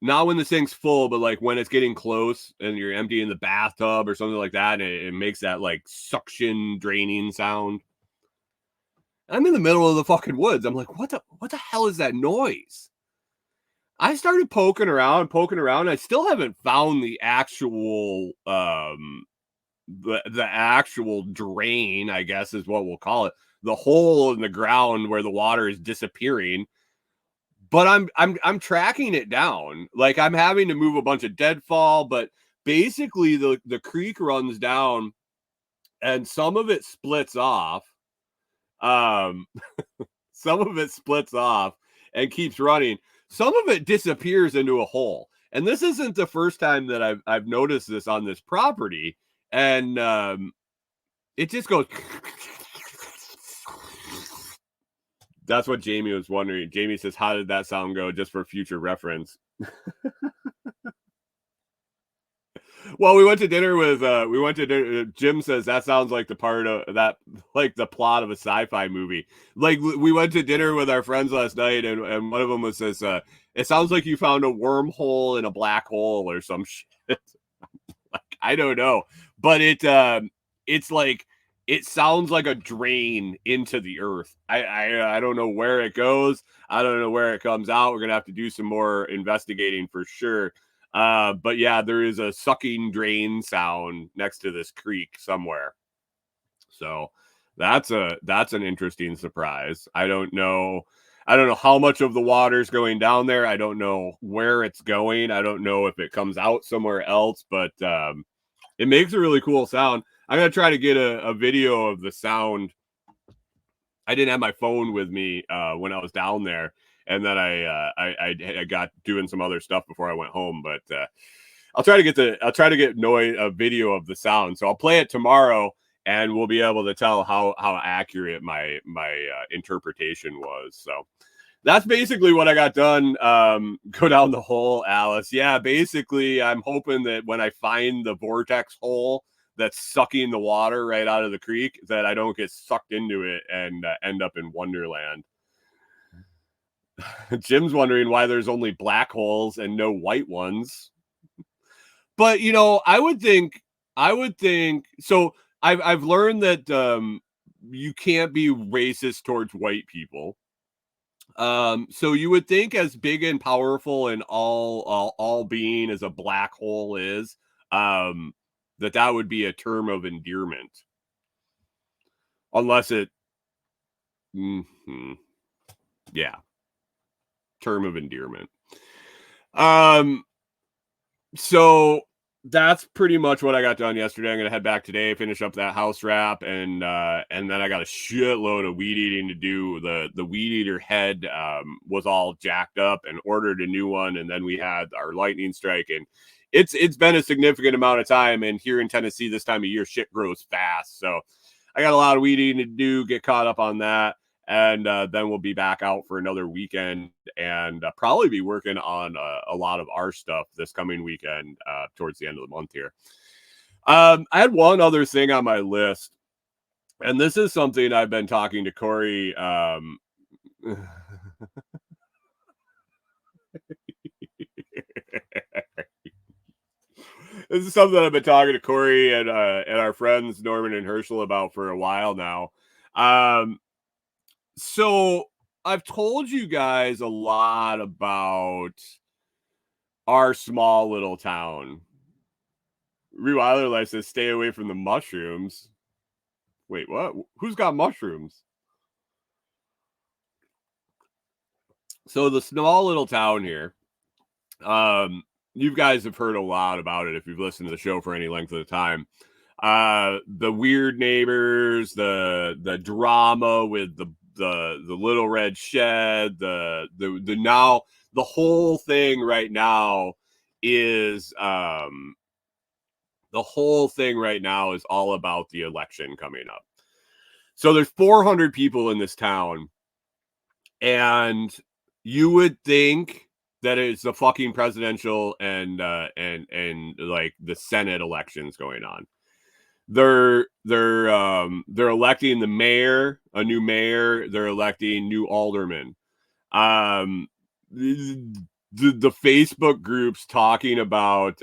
not when the sink's full, but like when it's getting close and you're emptying the bathtub or something like that, and it makes that like suction draining sound. I'm in the middle of the fucking woods. I'm like, what the hell is that noise? I started poking around. I still haven't found the actual the actual drain, I guess is what we'll call it. The hole in the ground where the water is disappearing. But I'm tracking it down. Like, I'm having to move a bunch of deadfall, but basically the creek runs down and some of it splits off. Some of it splits off and keeps running. Some of it disappears into a hole. And this isn't the first time that I've noticed this on this property. And it just goes. That's what Jamie was wondering. Jamie says, how did that sound go? Just for future reference. Well, we went to dinner. Jim says that sounds like the part of that, like the plot of a sci-fi movie. Like, we went to dinner with our friends last night, and one of them says, it sounds like you found a wormhole in a black hole or some shit. Like, I don't know, but it's like, it sounds like a drain into the earth. I don't know where it goes. I don't know where it comes out. We're gonna have to do some more investigating for sure. But yeah, there is a sucking drain sound next to this creek somewhere. So that's an interesting surprise. I don't know how much of the water's going down there. I don't know where it's going. I don't know if it comes out somewhere else, but it makes a really cool sound. I'm going to try to get a video of the sound. I didn't have my phone with me when I was down there. And then I got doing some other stuff before I went home, but I'll try to get a video of the sound. So I'll play it tomorrow, and we'll be able to tell how accurate my interpretation was. So that's basically what I got done. Go down the hole, Alice. Yeah, basically, I'm hoping that when I find the vortex hole that's sucking the water right out of the creek, that I don't get sucked into it and end up in Wonderland. Jim's wondering why there's only black holes and no white ones. But, you know, I would think so. I've learned that you can't be racist towards white people. So you would think, as big and powerful and all being as a black hole is, that would be a term of endearment. Unless it, yeah, term of endearment. So that's pretty much what I got done yesterday. I'm gonna head back today, finish up that house wrap, and then I got a shitload of weed eating to do. The weed eater head was all jacked up, and ordered a new one, and then we had our lightning strike, and it's been a significant amount of time. And here in Tennessee, this time of year, shit grows fast. So I got a lot of weed eating to do, get caught up on that. And then we'll be back out for another weekend, and probably be working on a lot of our stuff this coming weekend towards the end of the month here. I had one other thing on my list, and this is something I've been talking to Corey. This is something I've been talking to Corey and our friends Norman and Herschel about for a while now. So I've told you guys a lot about our small little town. Rewilder Life says, stay away from the mushrooms. Wait, what? Who's got mushrooms? So the small little town here, you guys have heard a lot about it if you've listened to the show for any length of the time. The weird neighbors, the drama with the little red shed, the now the whole thing right now is all about the election coming up. So there's 400 people in this town, and you would think that it's the fucking presidential and like the Senate elections going on. They're electing the mayor, a new mayor. They're electing new aldermen. The Facebook groups talking about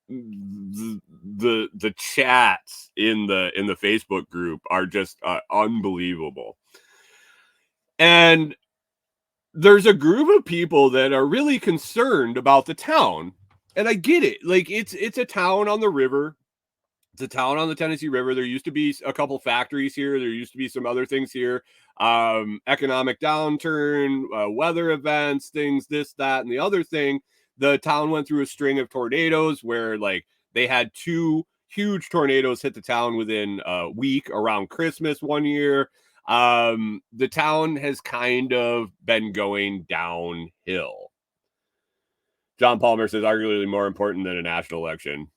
the chats in the Facebook group are just unbelievable. And there's a group of people that are really concerned about the town. And I get it. Like it's a town on the river. It's a town on the Tennessee River. There used to be a couple factories here. There used to be some other things here. Economic downturn, weather events, things, this, that, and the other thing. The town went through a string of tornadoes where like they had 2 huge tornadoes hit the town within a week around Christmas one year. The town has kind of been going downhill. John Palmer says arguably more important than a national election.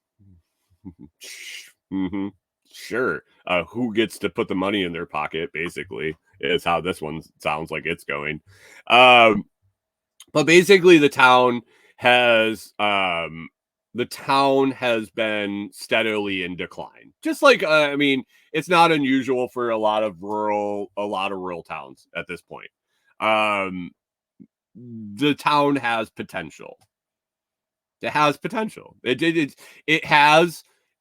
Mm-hmm. Sure. Who gets to put the money in their pocket, basically, is how this one sounds like it's going. But basically the town has been steadily in decline. Just like I mean, it's not unusual for a lot of rural towns at this point. The town has potential. It has potential.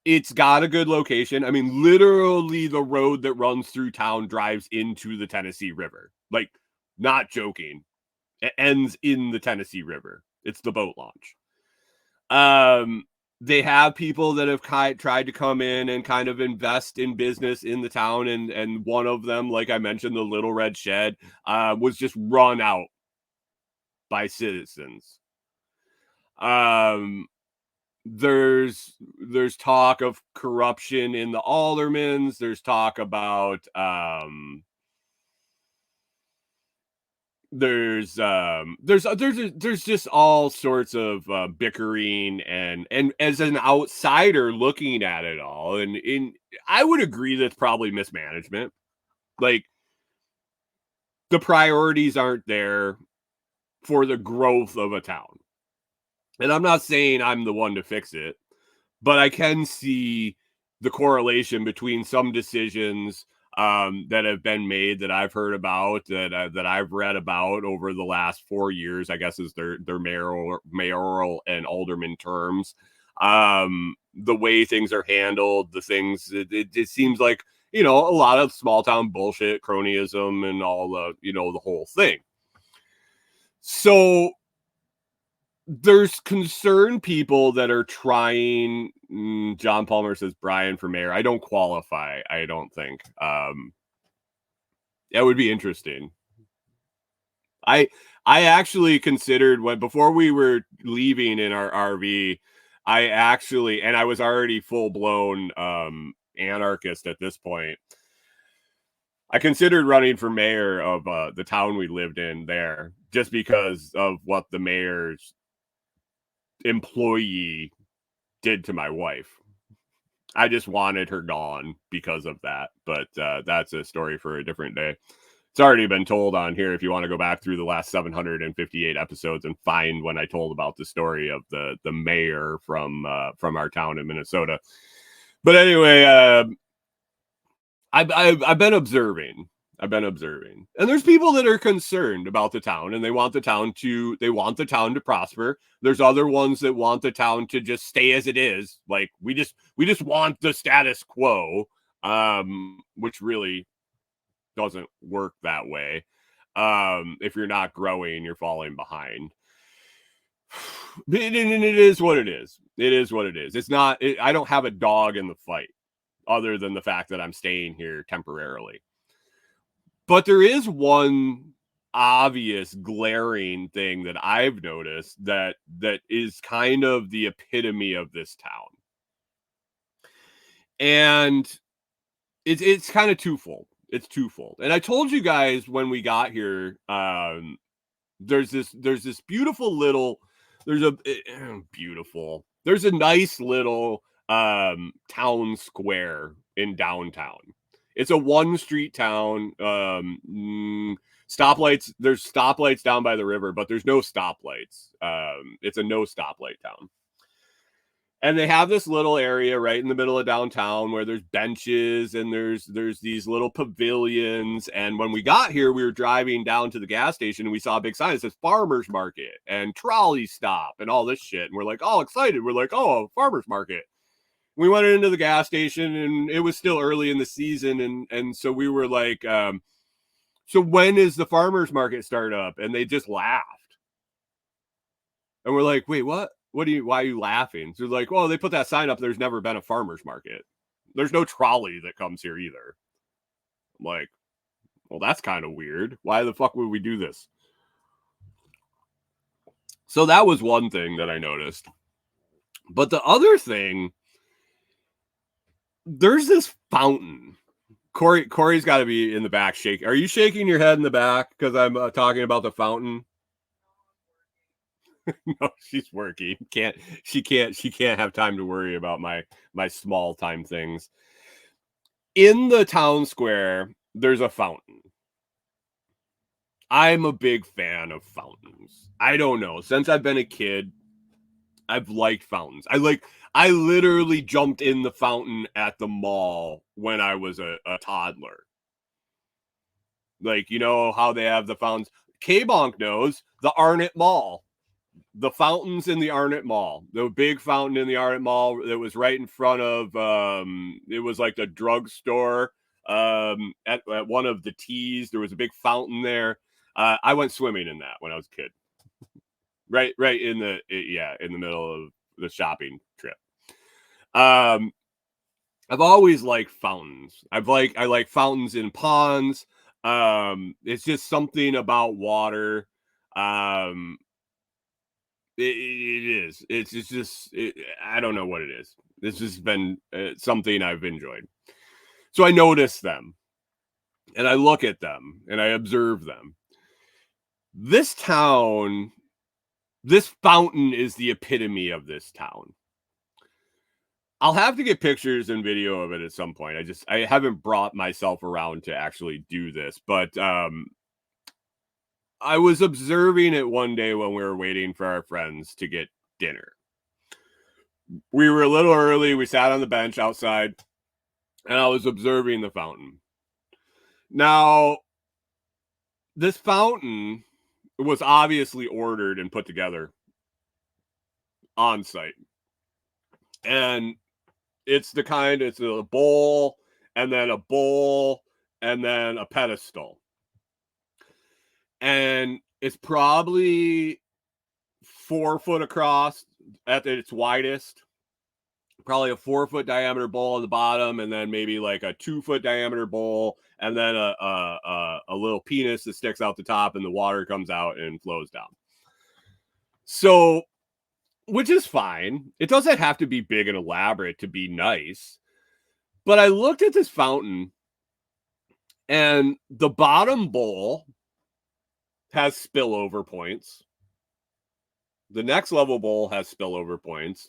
It's got a good location. I mean, literally the road that runs through town drives into the Tennessee River. Like, not joking. It ends in the Tennessee River. It's the boat launch. They have people that have tried to come in and kind of invest in business in the town. And one of them, like I mentioned, the Little Red Shed, was just run out by citizens. There's talk of corruption in the aldermans. There's talk about there's just all sorts of bickering and as an outsider looking at it all, and I would agree that's probably mismanagement. Like the priorities aren't there for the growth of a town. And I'm not saying I'm the one to fix it, but I can see the correlation between some decisions that have been made that I've heard about, that I've read about over the last 4 years, I guess is their mayoral and alderman terms. The way things are handled, the things, it seems like, a lot of small town bullshit, cronyism, and all the whole thing. So there's concerned people that are trying. John Palmer says Brian for mayor. I don't qualify. I don't think. That would be interesting. I actually considered before we were leaving in our RV, and I was already full blown anarchist at this point. I considered running for mayor of the town we lived in there, just because of what the mayor's employee did to my wife. I just wanted her gone because of that, but that's a story for a different day. It's already been told on here if you want to go back through the last 758 episodes and find when I told about the story of the mayor from our town in Minnesota. But anyway, I've been observing I've been observing. And there's people that are concerned about the town and they want the town to prosper. There's other ones that want the town to just stay as it is. Like we just want the status quo, which really doesn't work that way. If you're not growing, you're falling behind. It is what it is. It is what it is. It's not, I don't have a dog in the fight other than the fact that I'm staying here temporarily. But there is one obvious glaring thing that I've noticed that is kind of the epitome of this town. And it's kind of twofold. It's twofold. And I told you guys when we got here, there's this beautiful little, there's a nice little town square in downtown. It's a one street town. Stoplights. There's stoplights down by the river, but there's no stoplights. It's a no stoplight town. And they have this little area right in the middle of downtown where there's benches and there's these little pavilions. And when we got here, we were driving down to the gas station and we saw a big sign that says farmers market and trolley stop and all this shit. And we're like, all excited. We're like, oh, farmers market. We went into the gas station and it was still early in the season. And so we were like, so when is the farmers market start up? And they just laughed. And we're like, wait, what? Why are you laughing? So they're like, well, they put that sign up. There's never been a farmer's market. There's no trolley that comes here either. I'm like, well, that's kind of weird. Why the fuck would we do this? So that was one thing that I noticed. But the other thing, there's this fountain. Corey's got to be in the back shaking. Are you shaking your head in the back because I'm talking about the fountain? No, she's working. She can't have time to worry about my small time things. In the town square, there's a fountain. I'm a big fan of fountains. I don't know. Since I've been a kid, I've liked fountains. I literally jumped in the fountain at the mall when I was a toddler. Like, you know how they have the fountains? K-Bonk knows the Arnott Mall. The fountains in the Arnott Mall, the big fountain in the Arnott Mall that was right in front of, it was like the drugstore at one of the T's. There was a big fountain there. I went swimming in that when I was a kid. Right in the middle of the shopping trip. I've always liked fountains. I like fountains in ponds. It's just something about water. It is. It's just. I don't know what it is. It's just been something I've enjoyed. So I notice them, and I look at them, and I observe them. This town, this fountain is the epitome of this town. I'll have to get pictures and video of it at some point. I haven't brought myself around to actually do this, but I was observing it one day when we were waiting for our friends to get dinner. We were a little early. We sat on the bench outside, and I was observing the fountain. Now, this fountain was obviously ordered and put together on site. And it's a bowl, and then a bowl, and then a pedestal. And it's probably 4 foot across at its widest, probably a 4 foot diameter bowl at the bottom, and then maybe like a 2 foot diameter bowl, and then a little penis that sticks out the top, and the water comes out and flows down. So, which is fine. It doesn't have to be big and elaborate to be nice. But I looked at this fountain, and the bottom bowl has spillover points. The next level bowl has spillover points.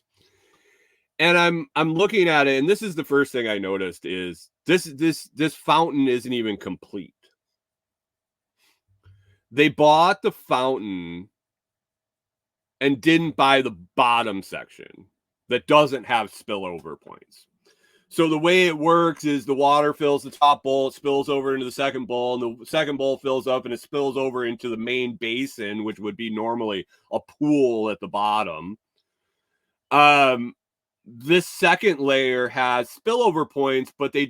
And I'm looking at it, and this is the first thing I noticed is this fountain isn't even complete. They bought the fountain and didn't buy the bottom section that doesn't have spillover points. So the way it works is the water fills the top bowl, it spills over into the second bowl, and the second bowl fills up and it spills over into the main basin, which would be normally a pool at the bottom. This second layer has spillover points, but they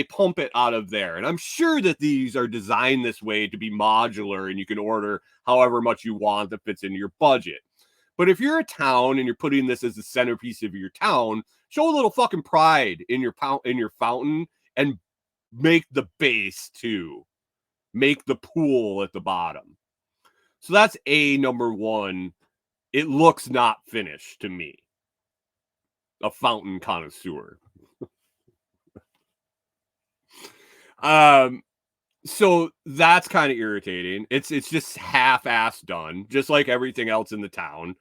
pump it out of there. And I'm sure that these are designed this way to be modular and you can order however much you want that fits into your budget. But if you're a town and you're putting this as the centerpiece of your town, show a little fucking pride in your fountain and make the base too. Make the pool at the bottom. So that's number one. It looks not finished to me. A fountain connoisseur. So that's kind of irritating. It's just half-assed done, just like everything else in the town.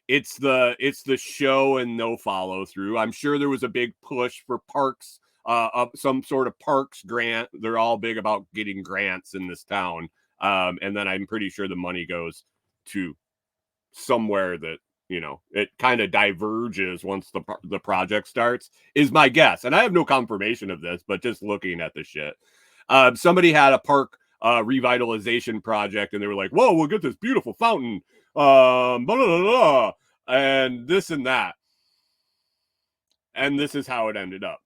It's the show and no follow through. I'm sure there was a big push for parks, some sort of parks grant. They're all big about getting grants in this town. And then I'm pretty sure the money goes to somewhere that, you know, it kind of diverges once the project starts, is my guess. And I have no confirmation of this, but just looking at the shit. Somebody had a park revitalization project and they were like, whoa, we'll get this beautiful fountain, blah, blah, blah, blah, and this and that. And this is how it ended up.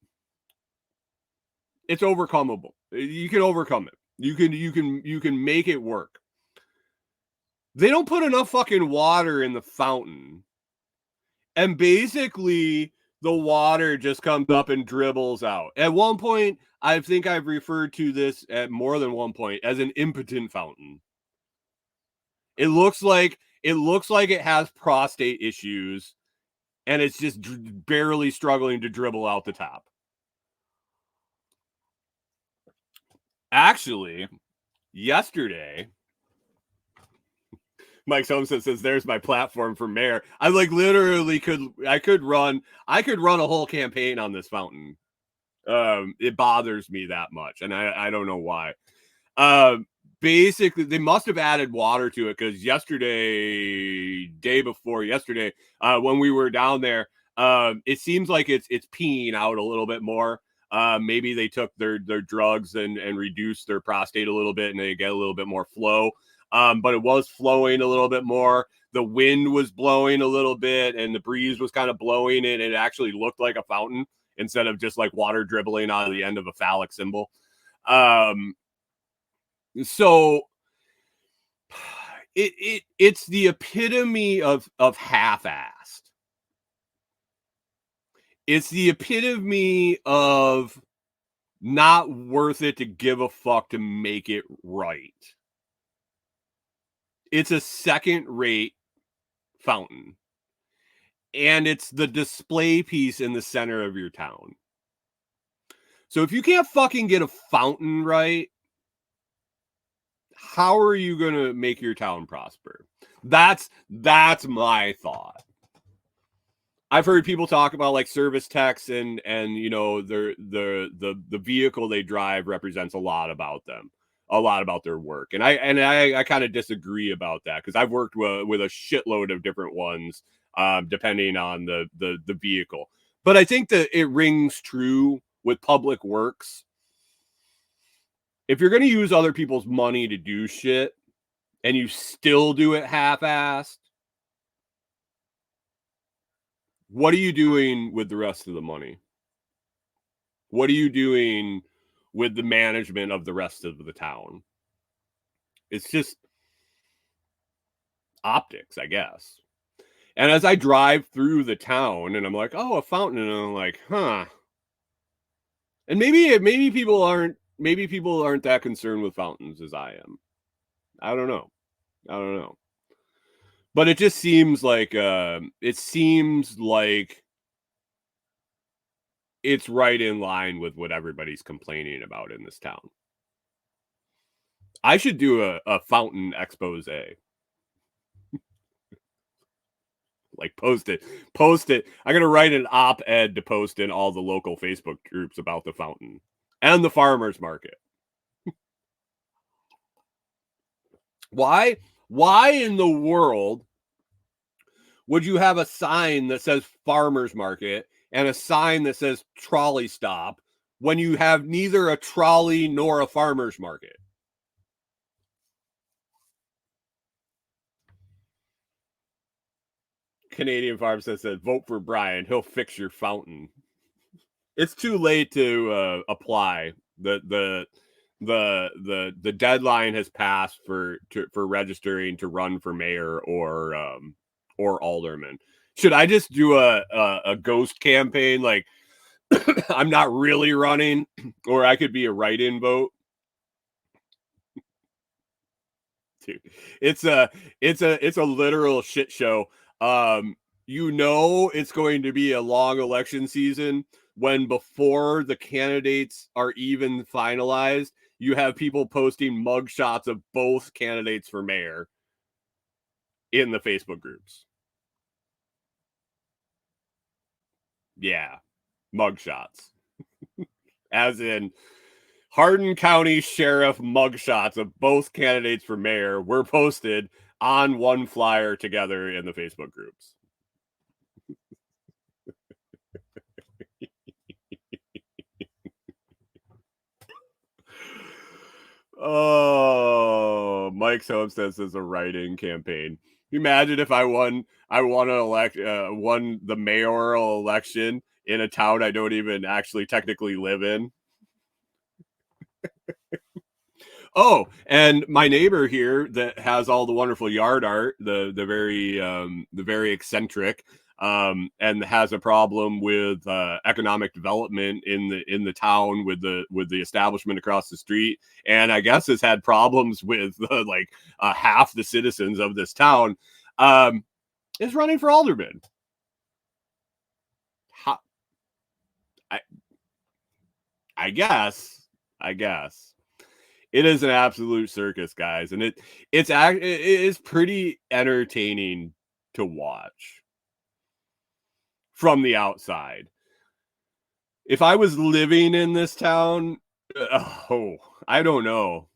It's overcomable. You can overcome it. You can make it work. They don't put enough fucking water in the fountain. And basically, the water just comes up and dribbles out. At one point, I think I've referred to this at more than one point as an impotent fountain. It looks like it has prostate issues, and it's just barely struggling to dribble out the top. Actually, yesterday, Mike Homestead says, "There's my platform for mayor." I literally could run a whole campaign on this fountain. It bothers me that much, and I don't know why. Basically, they must have added water to it because day before yesterday, when we were down there, it seems like it's peeing out a little bit more. Maybe they took their drugs and reduced their prostate a little bit, and they get a little bit more flow. But it was flowing a little bit more. The wind was blowing a little bit, and the breeze was kind of blowing it. It actually looked like a fountain instead of just like water dribbling out of the end of a phallic symbol. So it's the epitome of half-assed. It's the epitome of not worth it to give a fuck to make it right. It's a second-rate fountain. And it's the display piece in the center of your town. So if you can't fucking get a fountain right, how are you going to make your town prosper? That's my thought. I've heard people talk about like service techs and you know, the vehicle they drive represents a lot about them. A lot about their work. And I kind of disagree about that because I've worked with a shitload of different ones, depending on the vehicle. But I think that it rings true with public works. If you're going to use other people's money to do shit and you still do it half-assed, what are you doing with the rest of the money? What are you doing with the management of the rest of the town? It's just optics, I guess. And as I drive through the town and I'm like, oh, a fountain, and I'm like, huh. And maybe people aren't that concerned with fountains as I am. I don't know. But it just seems like it's right in line with what everybody's complaining about in this town. I should do a fountain expose. Like post it. I'm going to write an op-ed to post in all the local Facebook groups about the fountain and the farmers market. Why in the world would you have a sign that says farmer's market and a sign that says trolley stop when you have neither a trolley nor a farmer's market? Canadian Farmstead said, vote for Brian. He'll fix your fountain. It's too late to apply. The deadline has passed for registering to run for mayor or alderman. Should I just do a ghost campaign? Like, I'm not really running, or I could be a write-in vote. Dude, it's a literal shit show. It's going to be a long election season when before the candidates are even finalized, you have people posting mugshots of both candidates for mayor in the Facebook groups. Yeah, mugshots. As in Hardin County Sheriff mugshots of both candidates for mayor were posted on one flyer together in the Facebook groups. Oh, Mike's Homestead says a write-in campaign. Imagine if I won the mayoral election in a town I don't even actually technically live in. Oh, and my neighbor here that has all the wonderful yard art, the very eccentric, and has a problem with economic development in the town with the establishment across the street, and I guess has had problems with half the citizens of this town, is running for alderman. I guess. It is an absolute circus, guys, and it is pretty entertaining to watch from the outside. If I was living in this town, I don't know.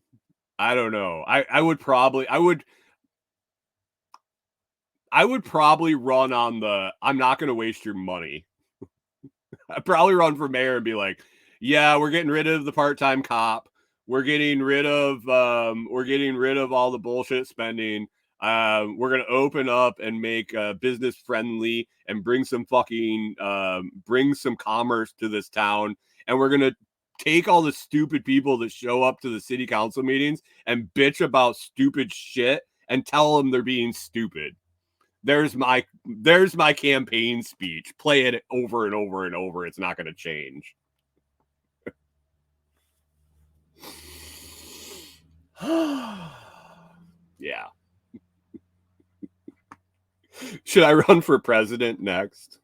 I would probably run on the I'm not going to waste your money. I'd probably run for mayor and be like, yeah, we're getting rid of the part-time cop. We're getting rid of all the bullshit spending. We're going to open up and make business friendly and bring some commerce to this town. And we're going to take all the stupid people that show up to the city council meetings and bitch about stupid shit and tell them they're being stupid. There's my campaign speech. Play it over and over and over. It's not going to change. Yeah. Should I run for president next?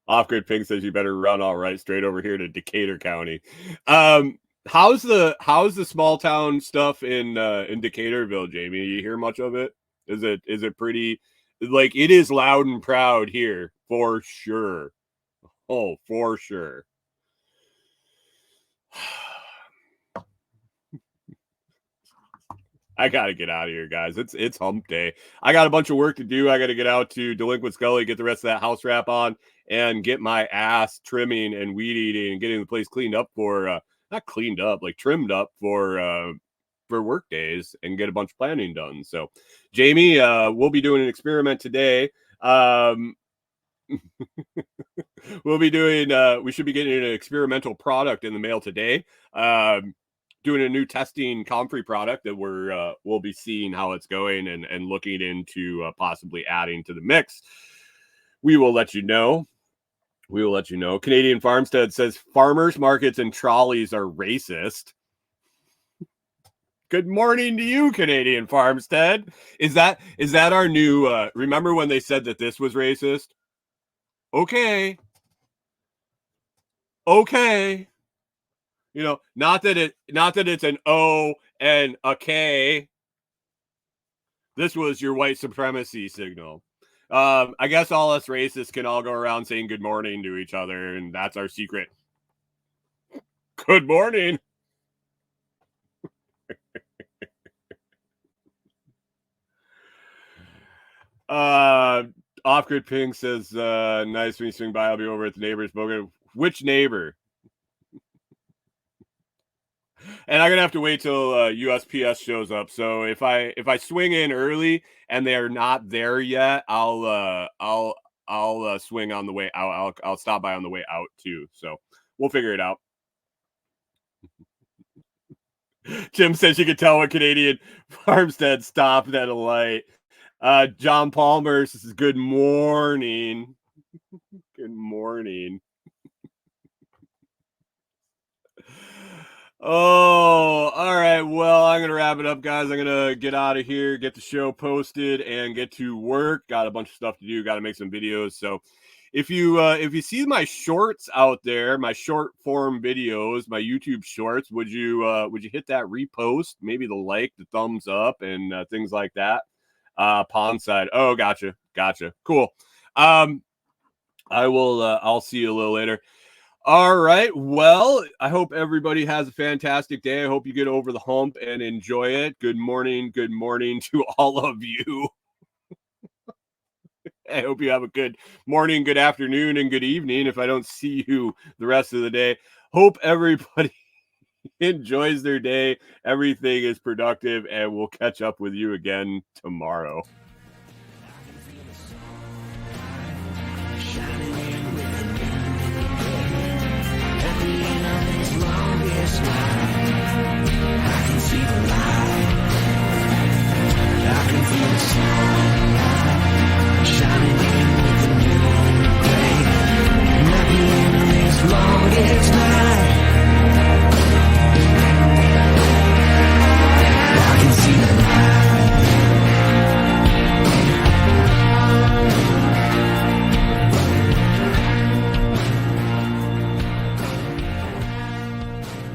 Off-Grid Pink says you better run all right straight over here to Decatur County. How's the small town stuff in Decaturville, Jamie? You hear much of it? Is it pretty? Like, it is loud and proud here for sure. Oh, for sure. I gotta get out of here, guys. It's hump day. I got a bunch of work to do. I got to get out to Delinquent Scully, get the rest of that house wrap on, and get my ass trimming and weed eating and getting the place cleaned up for not cleaned up, like trimmed up for work days and get a bunch of planning done. So, Jamie, we'll be doing an experiment today. We'll be doing. We should be getting an experimental product in the mail today. Doing a new testing comfrey product that we'll be seeing how it's going and looking into possibly adding to the mix. We will let you know. Canadian Farmstead says farmers markets and trolleys are racist. Good morning to you, Canadian Farmstead. Is that our new remember when they said that this was racist? Okay. You know, not that it's an O and a K. This was your white supremacy signal. I guess all us racists can all go around saying good morning to each other, and that's our secret. Good morning. Off-grid ping says, nice when you swing by, I'll be over at the neighbor's bogan. Which neighbor? And I'm gonna have to wait till USPS shows up. So if I swing in early and they're not there yet, I'll swing on the way out. I'll stop by on the way out too. So we'll figure it out. Jim says you could tell when Canadian farmstead stopped at a light. John Palmer says, good morning. Good morning. Oh, all right. Well, I'm going to wrap it up, guys. I'm going to get out of here, get the show posted, and get to work. Got a bunch of stuff to do. Got to make some videos. So if you see my shorts out there, my short form videos, my YouTube shorts, would you hit that repost, maybe the like, the thumbs up, and things like that? Pond side. Oh, gotcha. Cool. I will. I'll see you a little later. All right. Well, I hope everybody has a fantastic day. I hope you get over the hump and enjoy it. Good morning. Good morning to all of you. I hope you have a good morning, good afternoon, and good evening if I don't see you the rest of the day. Hope everybody enjoys their day. Everything is productive, and we'll catch up with you again tomorrow. I can see the light. I can feel the sun shining.